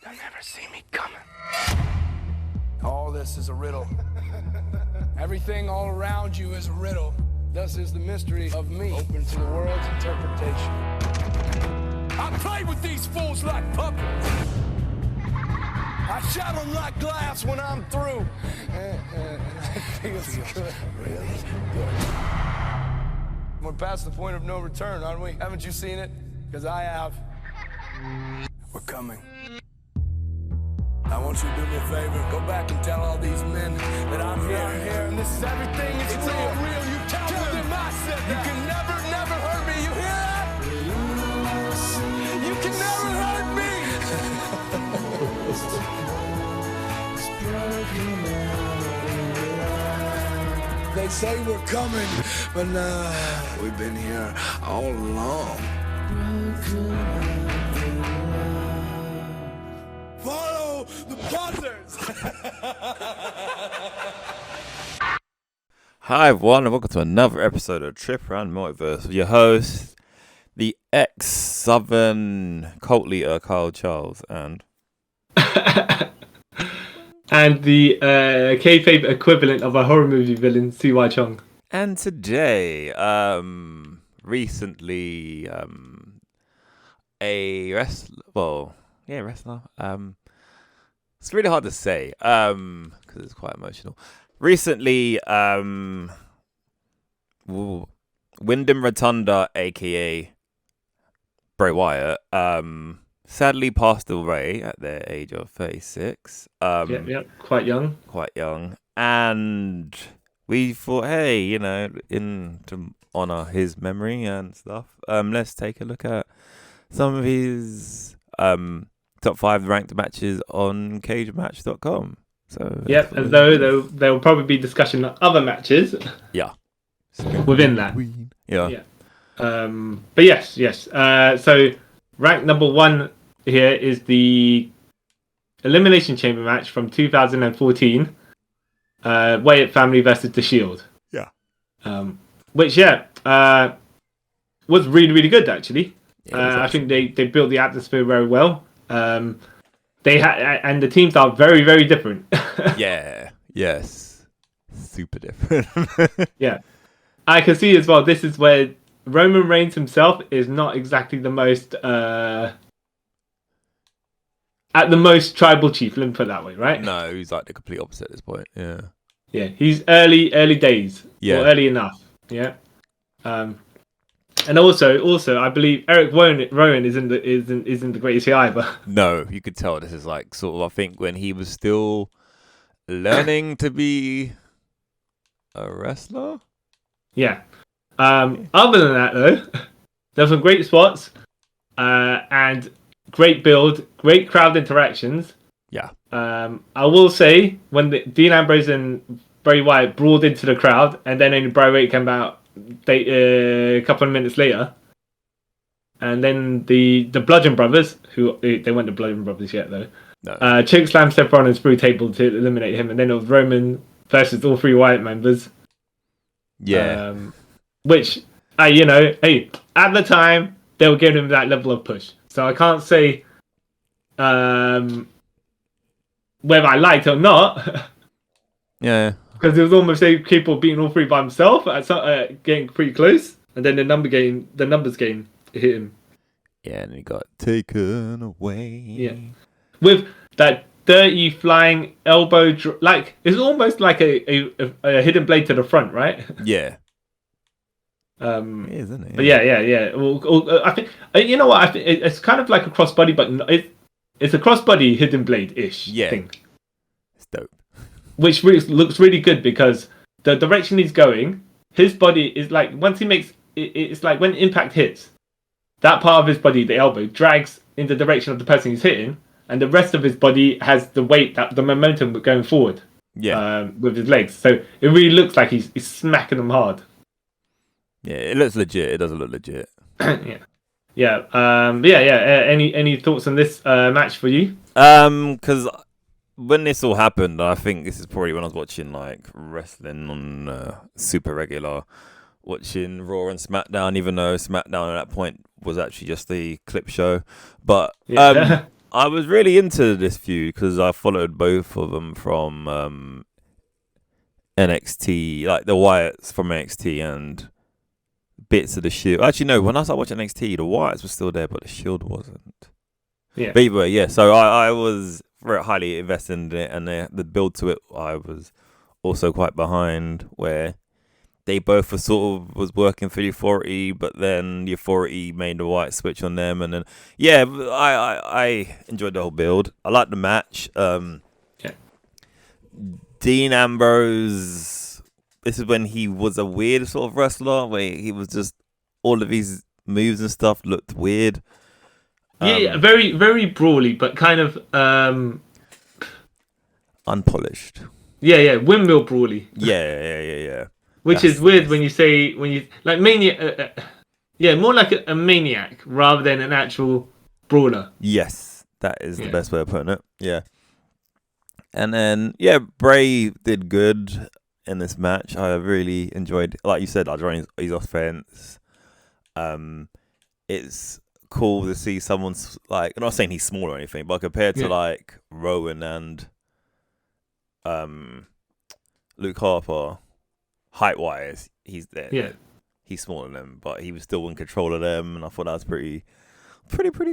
They'll never see me coming. All this is a riddle. Everything all around you is a riddle. Thus is the mystery of me open to the world's interpretation. I play with these fools like puppets. I shatter them like glass when I'm through. And it feels good, really good. We're past the point of no return, aren't we? Haven't you seen it? Because I have. We're coming. I want you to do me a favor. Go back and tell all these men that I'm here. And this is everything. It's real. You tell them I said that. You can never hurt me. You hear that? You can never hurt me. They say we're coming, but we've been here all along. Follow the Buzzards! Hi everyone, and welcome to another episode of Trip Around Multiverse with your host, the ex-Southern cult leader Carl Charles, and the kayfabe equivalent of a horror movie villain, C.Y. Chong. And today, recently, a wrestler, wrestler, it's really hard to say, because it's quite emotional. Recently, Windham Rotunda, aka Bray Wyatt, sadly passed away at the age of 36. Yep, quite young. And we thought, hey, to honor his memory and stuff, let's take a look at some of his top 5 ranked matches on cagematch.com. So yep, as though there will probably be discussion of other matches. Yeah. Within that. Yeah. But yes. So rank number 1 here is the Elimination Chamber match from 2014. Wyatt family versus The Shield. Yeah. Which was really, really good actually. Yeah, I think they built the atmosphere very well. They had, and the teams are very, very different. Yeah. Yes. Super different. Yeah. I can see as well. This is where Roman Reigns himself is not exactly the most at the most tribal chief. Let me put it that way, right? No, he's like the complete opposite at this point. Yeah. Yeah, he's early days. Yeah. Or early enough. Yeah. And also, I believe Eric Rowan isn't the greatest guy either. No, you could tell this is like sort of, I think, when he was still learning to be a wrestler. Yeah. Other than that, though, there's some great spots and great build, great crowd interactions. Yeah. I will say, when Dean Ambrose and Bray Wyatt brawled into the crowd, and then only Bray Wyatt came out a couple of minutes later, and then the Bludgeon Brothers, who they weren't the Bludgeon Brothers yet though, No. choke slam Seth Rollins through table to eliminate him, and then it was Roman versus all 3 Wyatt members. Yeah. Which, at the time they were giving him that level of push, so I can't say whether I liked it or not. Yeah. Because it was almost like people beating all 3 by himself, getting pretty close, and then the numbers game hit him. Yeah, and he got taken away. Yeah, with that dirty flying elbow, like it's almost like a hidden blade to the front, right? Yeah. It is, isn't it? But yeah. Well, I think you know what? I think it's kind of like a crossbody, but it's a crossbody hidden blade ish thing. It's dope. Which looks really good because the direction he's going, his body is like, once he makes it's like when impact hits, that part of his body, the elbow, drags in the direction of the person he's hitting, and the rest of his body has the weight, the momentum going forward. Yeah. With his legs, so it really looks like he's smacking them hard. Yeah, it looks legit. It doesn't look legit. Yeah. Any thoughts on this match for you? Because when this all happened, I think this is probably when I was watching like wrestling on super regular, watching Raw and SmackDown, even though SmackDown at that point was actually just the clip show. But I was really into this feud because I followed both of them from NXT, like the Wyatts from NXT and bits of the Shield. Actually, no, when I started watching NXT, the Wyatts were still there, but the Shield wasn't. Yeah. But either way, yeah. So I was very highly invested in it, and the build to it, I was also quite behind, where they both were sort of was working for the Authority, but then the Authority made the white switch on them, and then I enjoyed the whole build. I liked the match. Yeah. Dean Ambrose. This is when he was a weird sort of wrestler, where he was just all of his moves and stuff looked weird. Yeah, very very brawly, but kind of Unpolished. Yeah, windmill brawly. Yeah. Which is weird when you like maniac. Yeah, more like a maniac rather than an actual brawler. Yes, that is the best way of putting it. Yeah. And then Bray did good in this match. I really enjoyed, like you said, I enjoyed his offense. It's cool to see someone's like. I'm not saying he's small or anything, but compared to like Rowan and Luke Harper, height-wise, he's there. Yeah, he's smaller than them, but he was still in control of them, and I thought that was pretty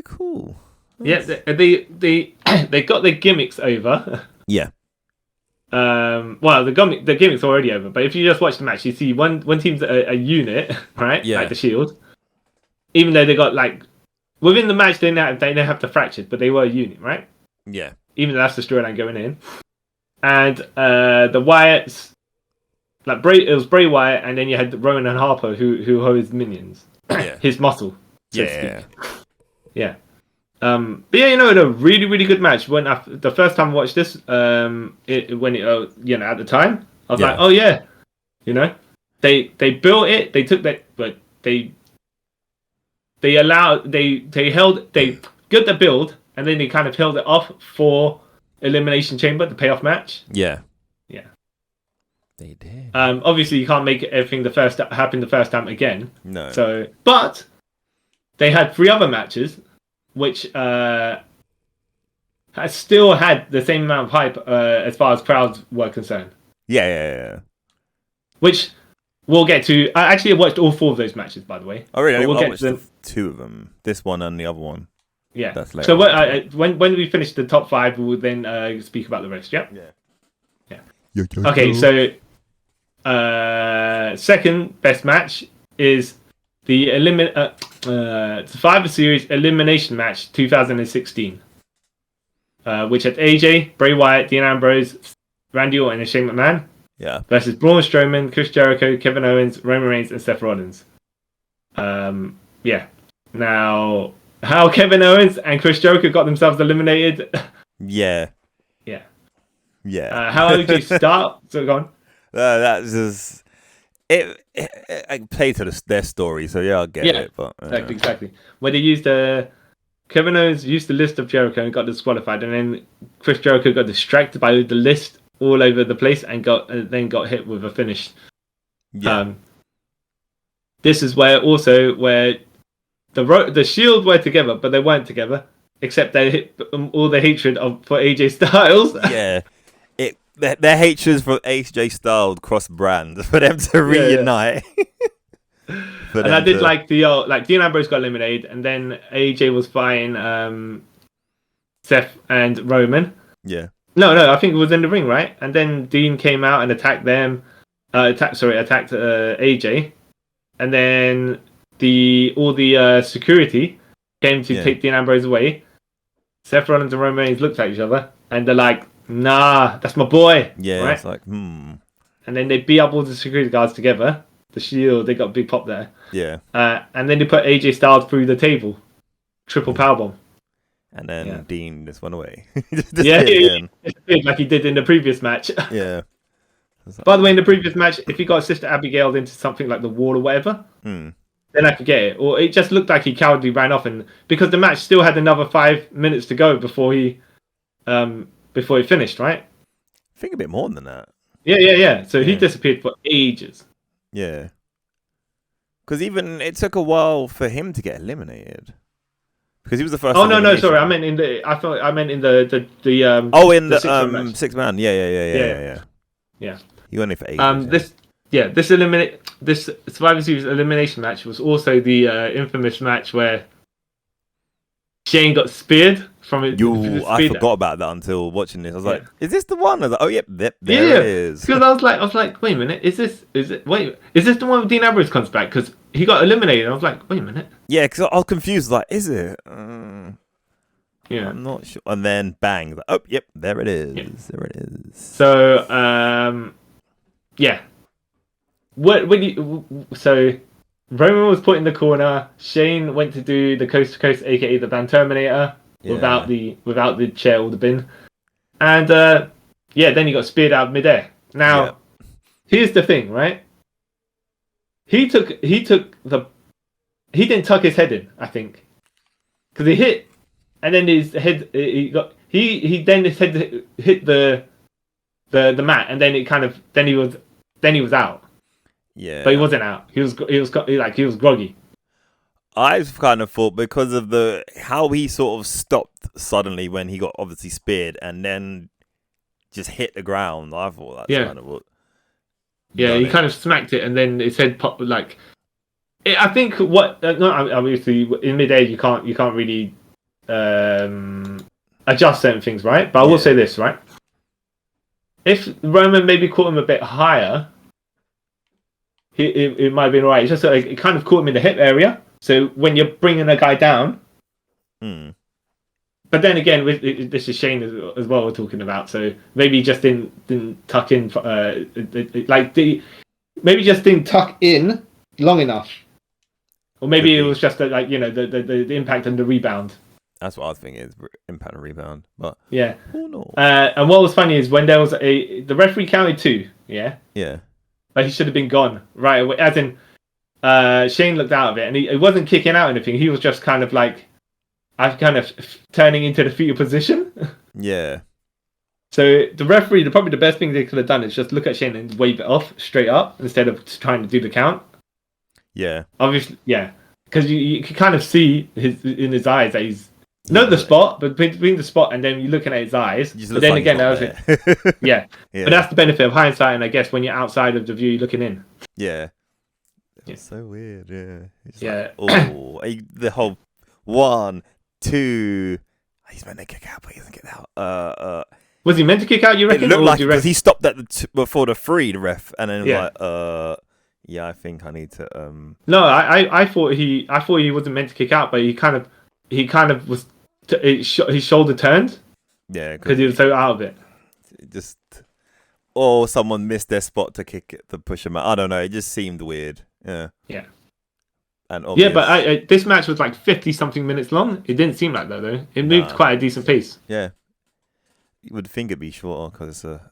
cool. Yeah, they got their gimmicks over. Yeah. Well, the gimmick's already over, but if you just watch the match, you see one team's a unit, right? Yeah. Like the Shield. Even though they got like within the match, they didn't have the fractured, but they were a unit, right? Yeah. Even though that's the storyline going in. And the Wyatts, like it was Bray Wyatt, and then you had Rowan and Harper, who are his minions, his muscle, so to speak. Yeah. But yeah, a really really good match. When the first time I watched this, at the time, I was like, oh yeah, they built it, they took that, but they got the build, and then they kind of held it off for Elimination Chamber, the payoff match. Yeah. They did. Obviously, you can't make everything happen the first time again. No. So, but they had 3 other matches, which has still had the same amount of hype as far as crowds were concerned. Yeah. Which we'll get to. I actually watched all 4 of those matches, by the way. Oh, really? We'll I watched 2 of them. This one and the other one. Yeah. That's later. So when we finish the top 5, we'll then speak about the rest. Yeah. Okay, so second best match is the Survivor Series Elimination Match 2016, which had AJ, Bray Wyatt, Dean Ambrose, Randy Orton, and Shane McMahon versus Braun Strowman, Chris Jericho, Kevin Owens, Roman Reigns, and Seth Rollins. Now, how Kevin Owens and Chris Jericho got themselves eliminated? Yeah. How OJ start? So go on. That's just it. I play to their story, so I get it. But exactly. Where they used Kevin Owens used the list of Jericho and got disqualified, and then Chris Jericho got distracted by the list all over the place and got hit with a finish. Yeah. This is where the Shield were together, but they weren't together, except they hit all the hatred for AJ Styles. Yeah. Their hatred for AJ Styles cross brand for them to reunite. And I did like Dean Ambrose got eliminated, and then AJ was fighting Seth and Roman. Yeah. No, I think it was in the ring, right? And then Dean came out and attacked them. Attacked AJ, and then all the security came to take Dean Ambrose away. Seth Rollins and Roman Reigns looked at each other, and they're like, "Nah, that's my boy." Yeah, right? It's like, And then they beat up all the security guards together. The Shield, they got a big pop there. Yeah. And then they put AJ Styles through the table, triple powerbomb. And then Dean just went away. Like he did in the previous match. Yeah. By the way, in the previous match, if he got Sister Abigail into something like the wall or whatever, then I could get it. Or it just looked like he cowardly ran off, and because the match still had another 5 minutes to go before he finished, right? I think a bit more than that. Yeah. So he disappeared for ages. Yeah. Because even it took a while for him to get eliminated. Because he was the first. Oh no, sorry. elimination. I meant in the Oh, in the six-man match. 6 man. Yeah. Yeah. He went in for ages. This Survivor Series elimination match was also the infamous match where Shane got speared from it. I forgot about that until watching this. I was like, "Is this the one?" I was like, "Oh, yep, there it is." Because I was like, wait a minute, is this the one with Dean Ambrose comes back? Because he got eliminated. I was like, wait a minute. Yeah, because I was confused. Like, is it? Yeah, I'm not sure. And then bang! Like, oh, yep, there it is. Yeah. There it is. So, yeah. So Roman was put in the corner. Shane went to do the coast to coast, aka the Van Terminator, without the chair or the bin, and then he got speared out of midair. Now, here's the thing, right? He didn't tuck his head in, I think, because he hit, and then his head his head hit the mat, and then he was out. Yeah, but he wasn't out. He was groggy. I've kind of thought because of how he sort of stopped suddenly when he got obviously speared and then just hit the ground. I thought that's kind of what. Yeah, he kind of smacked it and then his head popped. I think obviously in midair you can't really adjust certain things, right? But I will say this, right? If Roman maybe caught him a bit higher, it might have been alright. It's just it kind of caught him in the hip area. So when you're bringing a guy down, but then again, this is Shane as well we're talking about. So maybe he just didn't tuck in, maybe just didn't tuck in long enough, or maybe it was just the impact and the rebound. That's what I was thinking is impact and rebound, but yeah. Oh no. And what was funny is when there was the referee counted 2, yeah, but he should have been gone right away. As in, Shane looked out of it, and he wasn't kicking out anything. He was just kind of turning into the fetal position. Yeah. So the referee, probably the best thing they could have done is just look at Shane and wave it off straight up instead of trying to do the count. Yeah. Obviously, yeah, because you can kind of see in his eyes that he's not the spot, but between the spot and then you're looking at his eyes. But then again, that was it. Yeah. But that's the benefit of hindsight, and I guess when you're outside of the view, you're looking in. Yeah. It's so weird. Yeah. It's the whole 1, 2. He's meant to kick out, but he doesn't get out. Was he meant to kick out? You reckon? It looked like because he stopped at before the 3, the ref, and then I think I need to. No, I thought he wasn't meant to kick out, but he kind of was. His shoulder turned. Yeah, because he was so out of it. Or someone missed their spot to push him out. I don't know. It just seemed weird. Yeah. Yeah. And obvious. But this match was 50 something minutes long. It didn't seem like that though. It moved quite a decent pace. Yeah. You would think it'd be shorter because it's a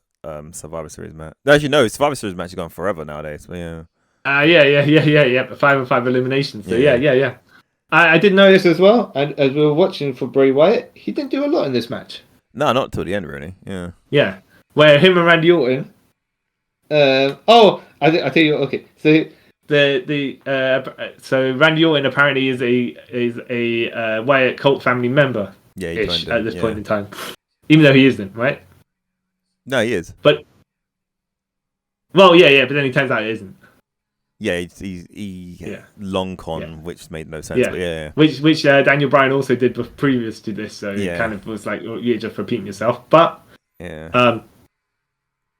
Survivor Series match. Actually, no, Survivor Series match is going forever nowadays. But yeah. But 5-on-5 eliminations. So yeah. I didn't know this as well. And as we were watching for Bray Wyatt, he didn't do a lot in this match. No, not till the end, really. Yeah. Yeah. Where him and Randy Orton. I tell you. Okay, so so Randy Orton apparently is a Wyatt cult family member. Yeah, at this point in time, even though he isn't, right? No, he is. But but then he turns out he isn't. Yeah, he long con, which made no sense. Yeah, but yeah. Which Daniel Bryan also did previous to this, so it kind of was like, you're just repeating yourself. But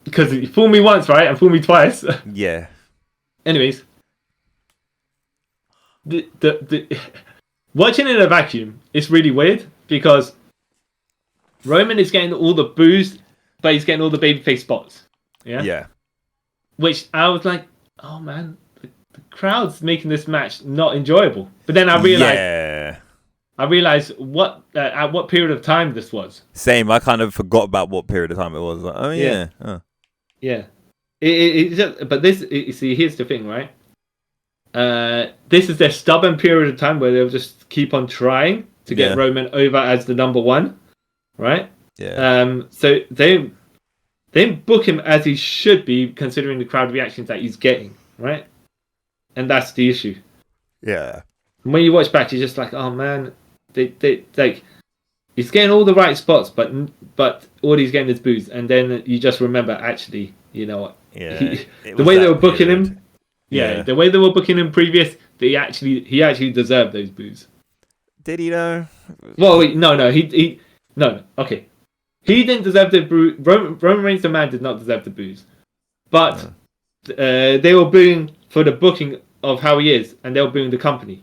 because you fool me once, right, and fool me twice. Yeah. Anyways, the watching in a vacuum is really weird because Roman is getting all the boos, but he's getting all the babyface spots. Yeah. Yeah. Which I was like, oh man, the crowd's making this match not enjoyable. But then I realized, at what period of time this was. Same. I kind of forgot about what period of time it was. Like, oh yeah. Yeah. But see, here's the thing, right? This is their stubborn period of time where they'll just keep on trying to get Roman over as the number 1, right? Yeah. So they book him as he should be, considering the crowd reactions that he's getting, right? And that's the issue. Yeah. When you watch back, you're just like, oh man, they like he's getting all the right spots, but all he's getting is boos, and then you just remember actually, you know what? Yeah, The way they were booking him, the way they were booking him previous, he actually deserved those boos. Did he though? Well, wait, no, okay. He didn't deserve the boo. Roman Reigns, the man, did not deserve the boos. But they were booing for the booking of how he is, and they were booing the company.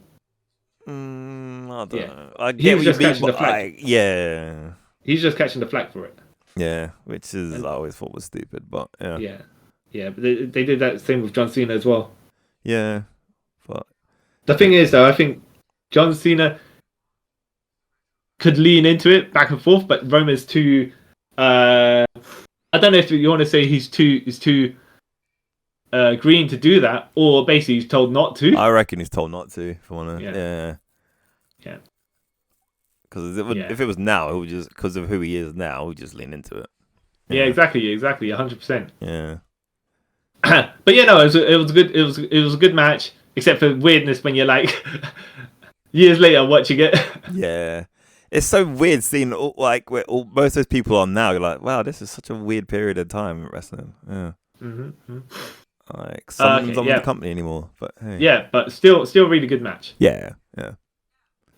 I don't know. I He get was what just you mean, catching the but flag. yeah. He's just catching the flag for it. Yeah, which is I always thought was stupid, but yeah. Yeah, but they did that same with John Cena as well. Yeah, but The thing is, though, I think John Cena could lean into it back and forth, but Roman's too. I don't know if you want to say he's too green to do that, or basically he's told not to. I reckon he's told not to. If I wanna, Yeah. Because if it was now, it would just because of who he is now, we'd just lean into it. Yeah, exactly, 100%. Yeah. But yeah, no, it was good. It was a good match, except for weirdness when you're like years later watching it. Yeah. It's so weird seeing where most of those people are now. You're like, wow, this is such a weird period of time in wrestling. Yeah. Mm-hmm. Like someone's not with the company anymore, but hey. Yeah, but still really good match. Yeah.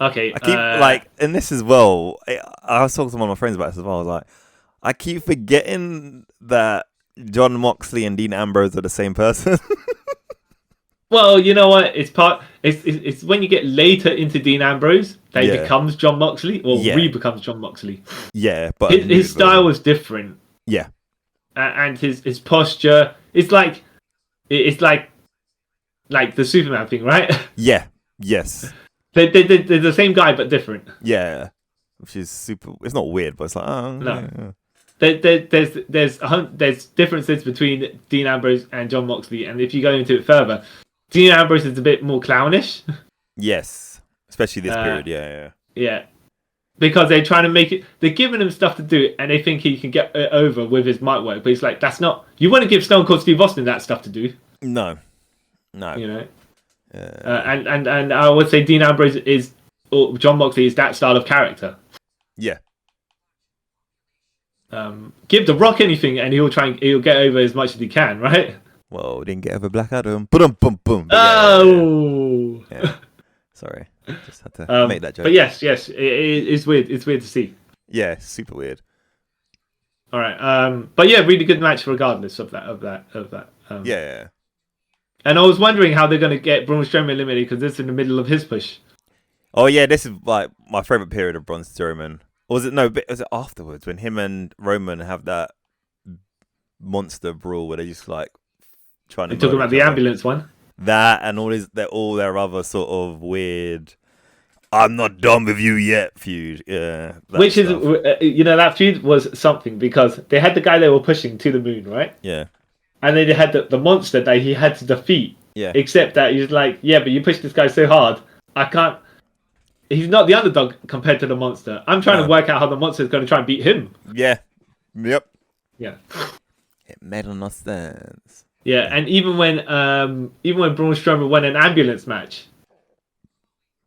Okay. I keep and this as well. I was talking to one of my friends about this as well. I was like, I keep forgetting that Jon Moxley and Dean Ambrose are the same person. Well, you know what? It's when you get later into Dean Ambrose that he becomes Jon Moxley, or re-becomes Jon Moxley. Yeah, but his style was different. Yeah, and his posture. It's like the Superman thing, right? Yeah. Yes. They're the same guy but different. Yeah, which is super. It's not weird, but it's like no. Yeah. There's differences between Dean Ambrose and Jon Moxley, and if you go into it further, Dean Ambrose is a bit more clownish. Yes, especially this period. Yeah. Because they're trying to make it. They're giving him stuff to do, and they think he can get it over with his mic work. But it's like that's not. You want to give Stone Cold Steve Austin that stuff to do? No. You know. And I would say Dean Ambrose or Jon Moxley is that style of character. Yeah. Give The Rock anything, and he'll get over as much as he can, right? Well, we didn't get over Black Adam. Boom, boom, boom. Yeah. Sorry, just had to make that joke. But yes, it's weird. It's weird to see. Yeah, super weird. All right, but yeah, really good match regardless of that. Yeah. And I was wondering how they're going to get Braun Strowman eliminated because this is in the middle of his push. Oh yeah, this is like my favorite period of Braun Strowman. Or was it was it afterwards when him and Roman have that monster brawl where they just like trying to talking about the ambulance one? That and all their other sort of weird I'm not done with you yet feud. Yeah. Which stuff. That feud was something because they had the guy they were pushing to the moon, right? Yeah. And then they had the monster that he had to defeat. Yeah. Except that he's like, yeah, but you pushed this guy so hard, I can't. He's not the underdog compared to the monster. I'm trying to work out how the monster is going to try and beat him. Yeah. Yep. Yeah. It made no sense. Yeah, and even when Braun Strowman won an ambulance match,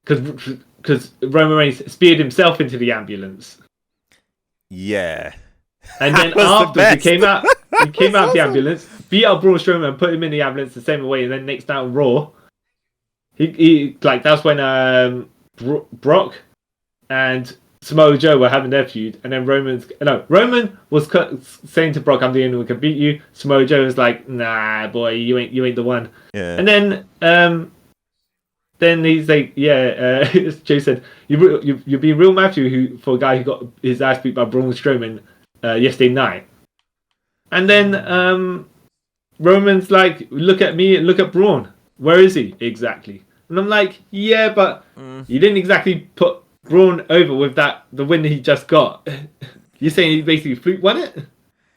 because Roman Reigns speared himself into the ambulance. Yeah. And then after he came out of the ambulance, beat up Braun Strowman and put him in the ambulance the same way, and then next night on Raw, he that's when Brock and Samoa Joe were having their feud, and then Roman was saying to Brock, "I'm the only one who can beat you." Samoa Joe was like, "Nah, boy, you ain't the one." Yeah. And then he's like, "Yeah." Joe said, "You're being real, Matthew, for a guy who got his ass beat by Braun Strowman yesterday night." And then Roman's like, "Look at me, look at Braun. Where is he exactly?" And I'm like, "Yeah, but you didn't exactly put Braun over with the win he just got." You're saying he basically fluke won it?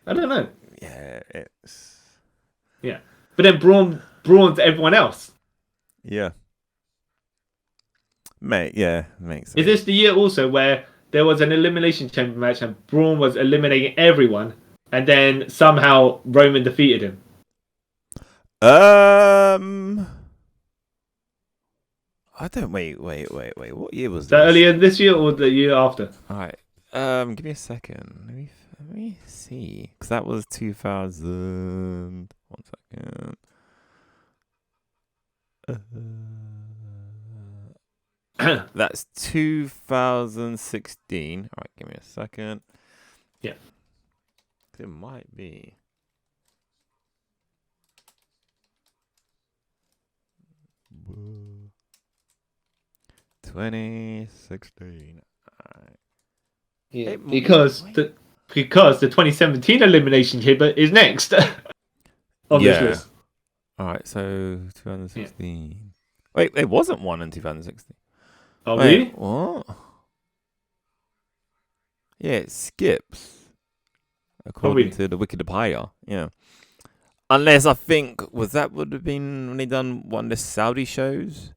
I don't know. Yeah, it's... Yeah. But then Braun's everyone else. Yeah. Mate, yeah, makes sense. Is this the year also where there was an elimination chamber match and Braun was eliminating everyone and then somehow Roman defeated him? I don't. Wait. What year was Is that this? earlier this year or the year after? All right. Give me a second. Let me see. Because that was 2000. 1 second. That's 2016. All right. Give me a second. Yeah. It might be. Whoa. 2016. Yeah. It- Because the 2017 Elimination Chamber is next on this list. All right, so 2016. Wait, there wasn't one in 2016. Oh, Wait, really? what? Yeah, it skips according really? to the Wikipedia. Yeah, unless I think would have been when they done one of the Saudi shows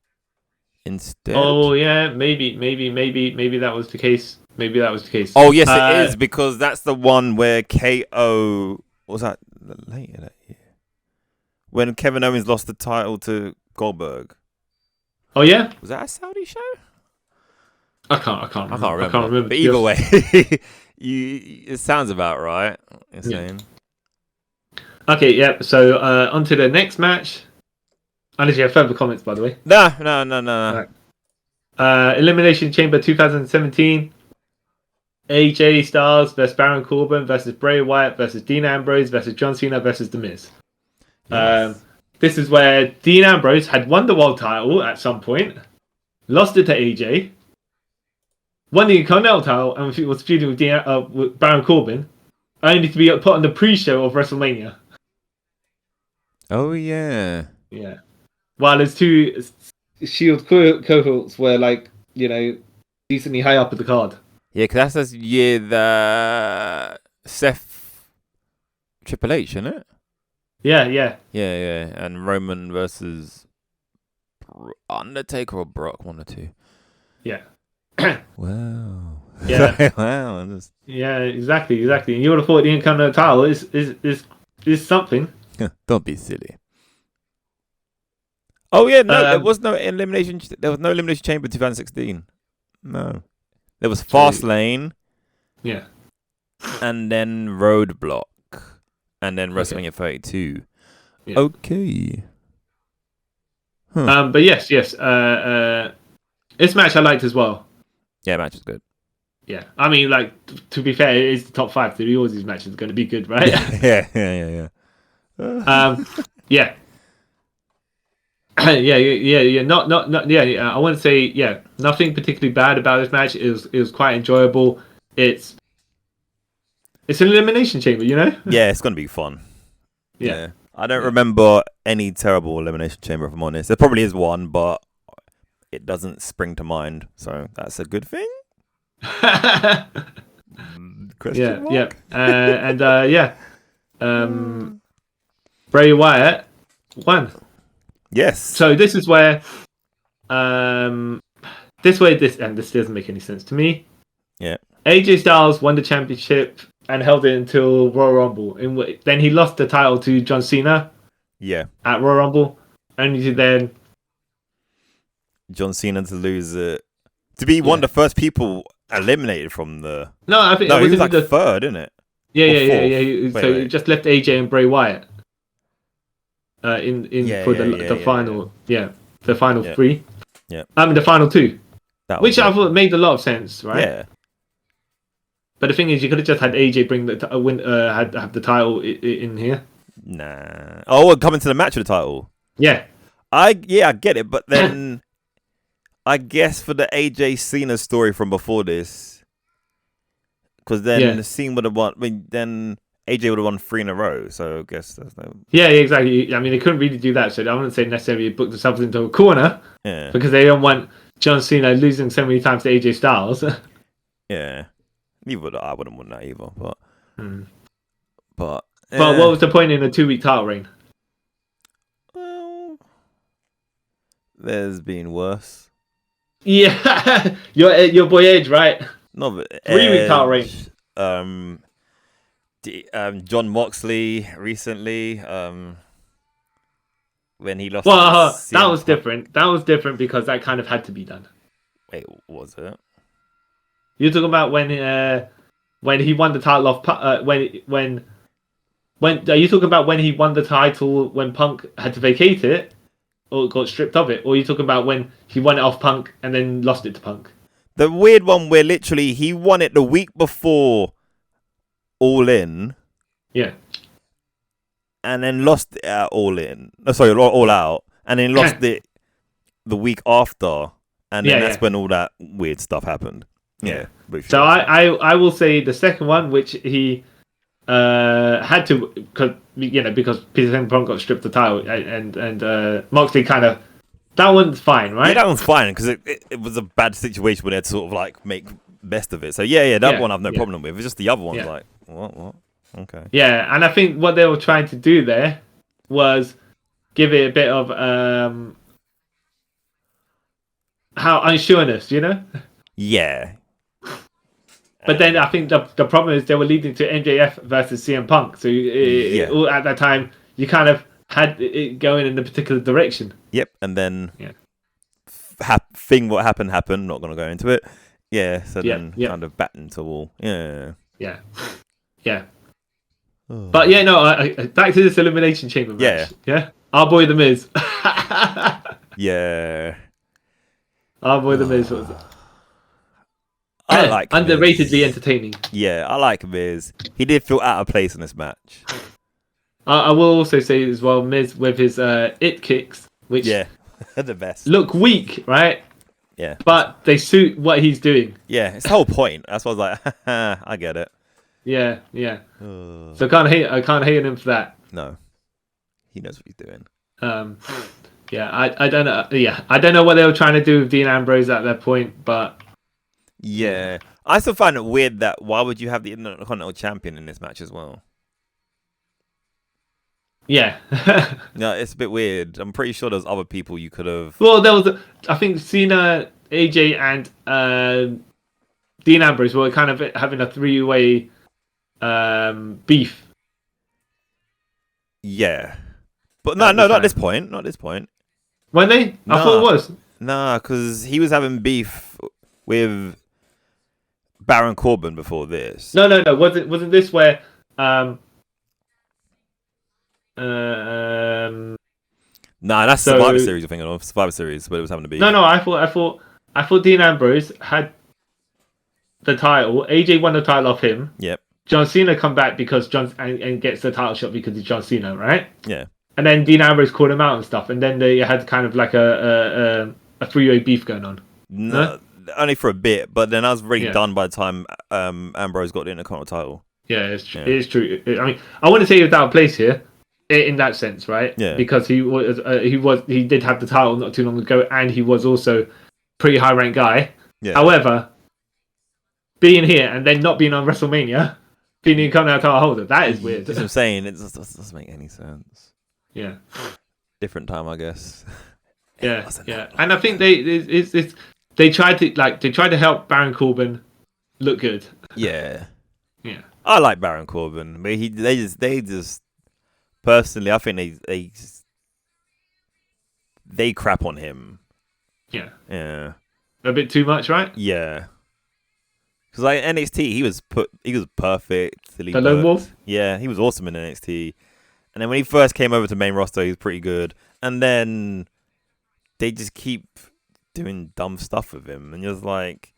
instead. Oh, yeah. Maybe that was the case. Maybe that was the case. Oh yes, it is because that's the one where KO was that later that year when Kevin Owens lost the title to Goldberg. Oh, yeah? Was that a Saudi show? I can't remember. But either way, it sounds about right. You're saying. Okay, yeah. So on to the next match. Unless you have further comments, by the way. No. Right. Elimination Chamber 2017. AJ Styles versus Baron Corbin versus Bray Wyatt versus Dean Ambrose versus John Cena versus The Miz. Yes. This is where Dean Ambrose had won the world title at some point, lost it to AJ, won the Intercontinental title, and was feuding with Baron Corbin, only to be put on the pre-show of WrestleMania. Oh yeah. Yeah. While his two Shield cohorts were decently high up at the card. Yeah, because that's the year that Seth Triple H, isn't it? Yeah. Yeah, and Roman versus Undertaker or Brock, one or two. Yeah. Wow. Yeah. Wow. Yeah, exactly. And you would have thought the Intercontinental title is something. Don't be silly. Oh yeah, no, there was no elimination. There was no elimination chamber 2016. No, there was Fastlane. Yeah. And then Roadblock, and then WrestleMania 32. Yeah. Okay. Huh. But yes. This match I liked as well. Yeah, match is good. Yeah, I mean, to be fair, it is the top 5. So yours these matches are going to be good, right? Yeah. Yeah. Not. Yeah. I want to say, nothing particularly bad about this match. It was quite enjoyable. It's an elimination chamber, you know. Yeah, it's gonna be fun. Yeah. I don't remember any terrible elimination chamber, if I'm honest. There probably is one, but it doesn't spring to mind, so that's a good thing. Question mark? Bray Wyatt won. Yes. So this is where this doesn't make any sense to me. Yeah. AJ Styles won the championship and held it until Royal Rumble. Then he lost the title to John Cena. Yeah. At Royal Rumble, only to then John Cena to lose it, to be one of the first people eliminated from the. No, I think he was like the third, isn't it? Yeah. He just left AJ and Bray Wyatt. For the final, the final 3. Yeah. I mean the final 2, which I it. thought made a lot of sense, right? Yeah. But the thing is, you could have just had AJ bring have the title in here. Nah. Oh, coming to the match with the title. Yeah. I get it, but then I guess for the AJ Cena story from before this, because then the scene would have won. I mean, then AJ would have won 3 in a row. So I guess there's no. Yeah, exactly. I mean, they couldn't really do that, so I wouldn't say necessarily book themselves into a corner. Yeah. Because they don't want John Cena losing so many times to AJ Styles. Yeah. I wouldn't want that either, but. But what was the point in a 2-week title reign? Well, there's been worse. Yeah, your boy Edge, right? No, but 3-week title reign. John Moxley recently. when he lost. Well, to that CM was Punk. different. That was different because that kind of had to be done. Wait, was it? You're talking about when he won the title off when are you talking about when he won the title when Punk had to vacate it or got stripped of it, or are you talking about when he won it off Punk and then lost it to Punk? The weird one where literally he won it the week before All In. Yeah. And then lost it at All In. No, sorry, All Out. And then lost it the week after. And then that's when all that weird stuff happened. Yeah. So I will say the second one, which he had to, because Peter Punk got stripped the title and Moxley kind of, that one's fine, right? Yeah, that one's fine because it was a bad situation where they had to sort of like make best of it. So that one I've no problem with. It's just the other one's like, what? Okay. Yeah, and I think what they were trying to do there was give it a bit of how unsureness, Yeah. But then I think the problem is they were leading to MJF versus CM Punk. So at that time, you kind of had it going in a particular direction. Yep, and then what happened. Not going to go into it. Yeah, so then kind of back into the wall. Yeah. But back to this Elimination Chamber match. Yeah. Our boy The Miz. Yeah. Our boy The Miz was I like underratedly Miz. entertaining. Yeah, I like Miz. He did feel out of place in this match. I will also say as well, Miz with his it kicks, which the best. look weak, right? Yeah. But they suit what he's doing. Yeah, it's the whole point. That's why I was like, I get it. Yeah. So I can't hate on him for that. No. He knows what he's doing. I don't know. Yeah, I don't know what they were trying to do with Dean Ambrose at that point, but yeah, I still find it weird that why would you have the Intercontinental Champion in this match as well? Yeah. No, it's a bit weird. I'm pretty sure there's other people you could have. Well, there was, I think Cena, AJ, and Dean Ambrose were kind of having a three-way beef. Yeah, but no, not at this point. Not at this point. When they? I thought it was. Nah, because he was having beef with Baron Corbin before this. No. Wasn't this where? Nah, that's Survivor Series. You're thinking of Survivor Series, but it was having to be. No. I thought Dean Ambrose had the title. AJ won the title off him. Yep. John Cena come back because and gets the title shot because it's John Cena, right? Yeah. And then Dean Ambrose called him out and stuff, and then they had kind of like a three-way beef going on. No, only for a bit, but then I was really done by the time Ambrose got the Intercontinental title. Yeah, it's true. It is true. I mean, I wouldn't say he was out of place here, in that sense, right? Yeah. Because he did have the title not too long ago, and he was also pretty high-ranked guy. Yeah. However, being here and then not being on WrestleMania, being the Intercontinental title holder, that is weird. That's what I'm saying. It just doesn't make any sense. Yeah. Different time, I guess. Yeah. And I think they tried to help Baron Corbin look good. Yeah. Yeah. I like Baron Corbin, but they just personally, I think they crap on him. Yeah. Yeah. A bit too much, right? Yeah. Because like NXT, he was perfect. The Lone Wolf? Yeah, he was awesome in NXT. And then when he first came over to main roster, he was pretty good. And then they just keep doing dumb stuff with him, and you're just like,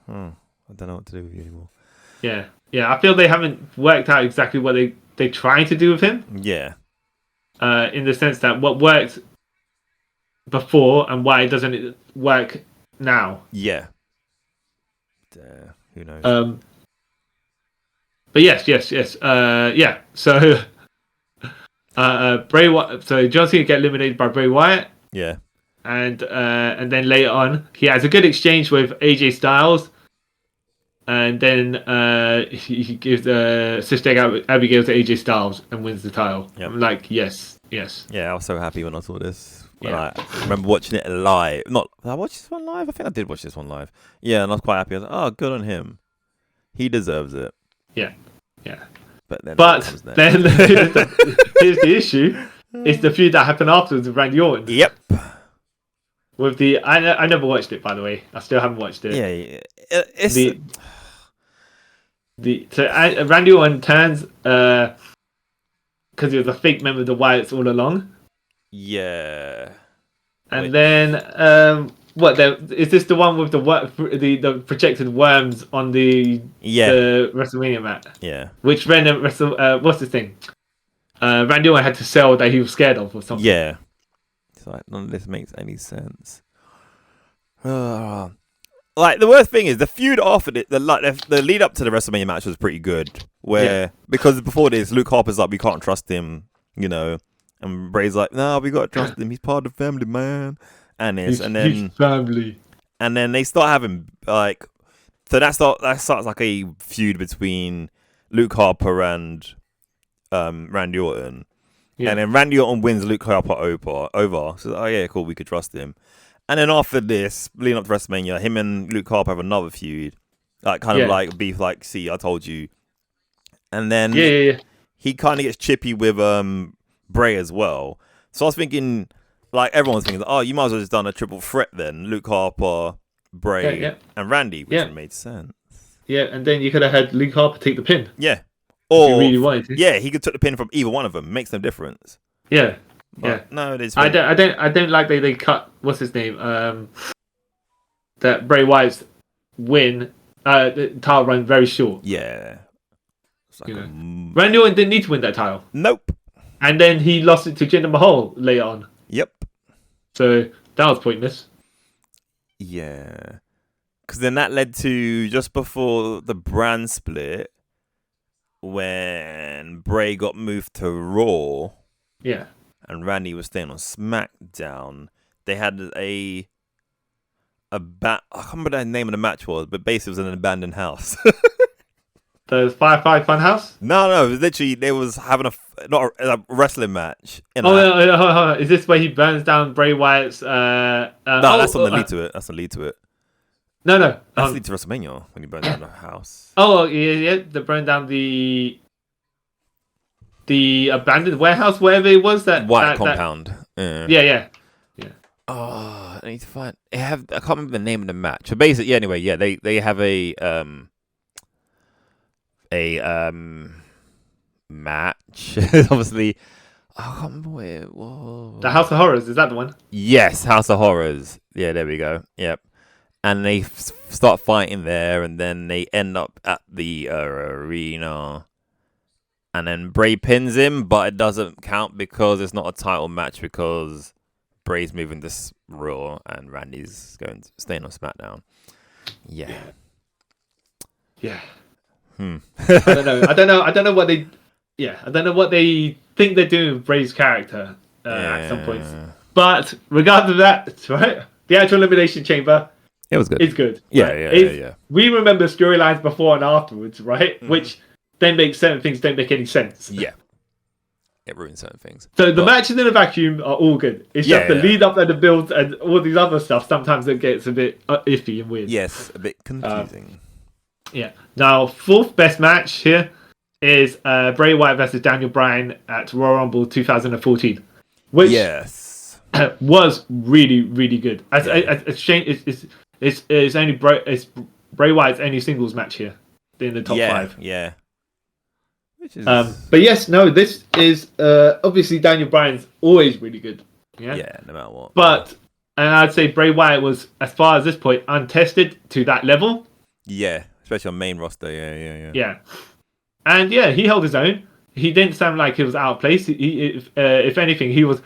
I don't know what to do with you anymore. Yeah. I feel they haven't worked out exactly what they're trying to do with him. Yeah. In the sense that what worked before and why it doesn't work now. Yeah. Who knows? But yes. Yeah. So, Bray Wyatt. So John Cena get eliminated by Bray Wyatt. Yeah. And then later on, he has a good exchange with AJ Styles. And then he gives Sister Abigail to AJ Styles and wins the title. Yep. I'm like, yes. Yeah, I was so happy when I saw this. I remember watching it live. Did I watch this one live? I think I did watch this one live. Yeah, and I was quite happy. I was like, oh, good on him. He deserves it. Yeah. But then here's the issue. It's the feud that happened afterwards with Randy Orton. Yep. With the I never watched it, by the way. I still haven't watched it. Yeah. It's Randy Orton turns because he was a fake member of the Wyatts all along. yeah. And then is this the one with the projected worms on the WrestleMania mat? Yeah. Which what's this thing? Randy Orton had to sell that he was scared of or something. Yeah. It's like none of this makes any sense. Like the worst thing is the feud after it, the lead up to the WrestleMania match was pretty good. Because before this, Luke Harper's like, we can't trust him, you know, and Bray's like, no, we gotta trust him. He's part of the family, man. He's family. And then they start having like, so that starts like a feud between Luke Harper and Randy Orton. Yeah. And then Randy Orton wins Luke Harper over. So, oh yeah, cool, we could trust him. And then after this, leading up to WrestleMania, him and Luke Harper have another feud. Like, kind of like beef, like, see, I told you. And then he kind of gets chippy with Bray as well. So I was thinking, like, everyone's thinking, oh, you might as well just done a triple threat then. Luke Harper, Bray, and Randy, which made sense. Yeah, and then you could have had Luke Harper take the pin. Yeah. Or, if you really wanted to. Yeah, he could take the pin from either one of them. Makes no difference. Yeah. But no, it is. I don't like they cut what's his name that Bray Wyatt's win the title run very short. Yeah. Like Randy Orton didn't need to win that title. Nope. And then he lost it to Jinder Mahal later on. Yep. So that was pointless. Yeah. Because then that led to just before the brand split when Bray got moved to Raw. Yeah. And Randy was staying on SmackDown. They had I can't remember what the name of the match was, but basically it was an abandoned house. The Firefly Funhouse? No, it was literally they was having a wrestling match. Is this where he burns down Bray Wyatt's? No, that's not the lead to it. That's the lead to it. No. That's the lead to WrestleMania when he burned down the house. Oh yeah, they burned down the abandoned warehouse, whatever it was that White compound. Yeah. Oh, I need to find. I can't remember the name of the match. So basically, they have a match. Obviously, I can't remember where it was. The House of Horrors, is that the one? Yes, House of Horrors. Yeah, there we go. Yep. And they start fighting there, and then they end up at the arena. And then Bray pins him, but it doesn't count because it's not a title match because Bray's moving this Raw and Randy's staying on SmackDown. Yeah. I don't know what they. Yeah, I don't know what they think they're doing with Bray's character at some points. But regardless of that, right? The actual Elimination Chamber. It was good. It's good. Yeah, right? Yeah. We remember storylines before and afterwards, right? Which then make certain things don't make any sense. Yeah. It ruins certain things. So the matches in a vacuum are all good. It's just the lead up and the build and all these other stuff. Sometimes it gets a bit iffy and weird. Yes, a bit confusing. Now, fourth best match here is Bray Wyatt versus Daniel Bryan at Royal Rumble 2014, which was really, really good. It's shame it's only Bray Wyatt's only singles match here in the top 5. Yeah. Which is... but yes, no, this is obviously Daniel Bryan's always really good. Yeah, no matter what. But and I'd say Bray Wyatt was, as far as this point, untested to that level. Yeah, especially on main roster. Yeah. And he held his own. He didn't sound like he was out of place. If anything, he was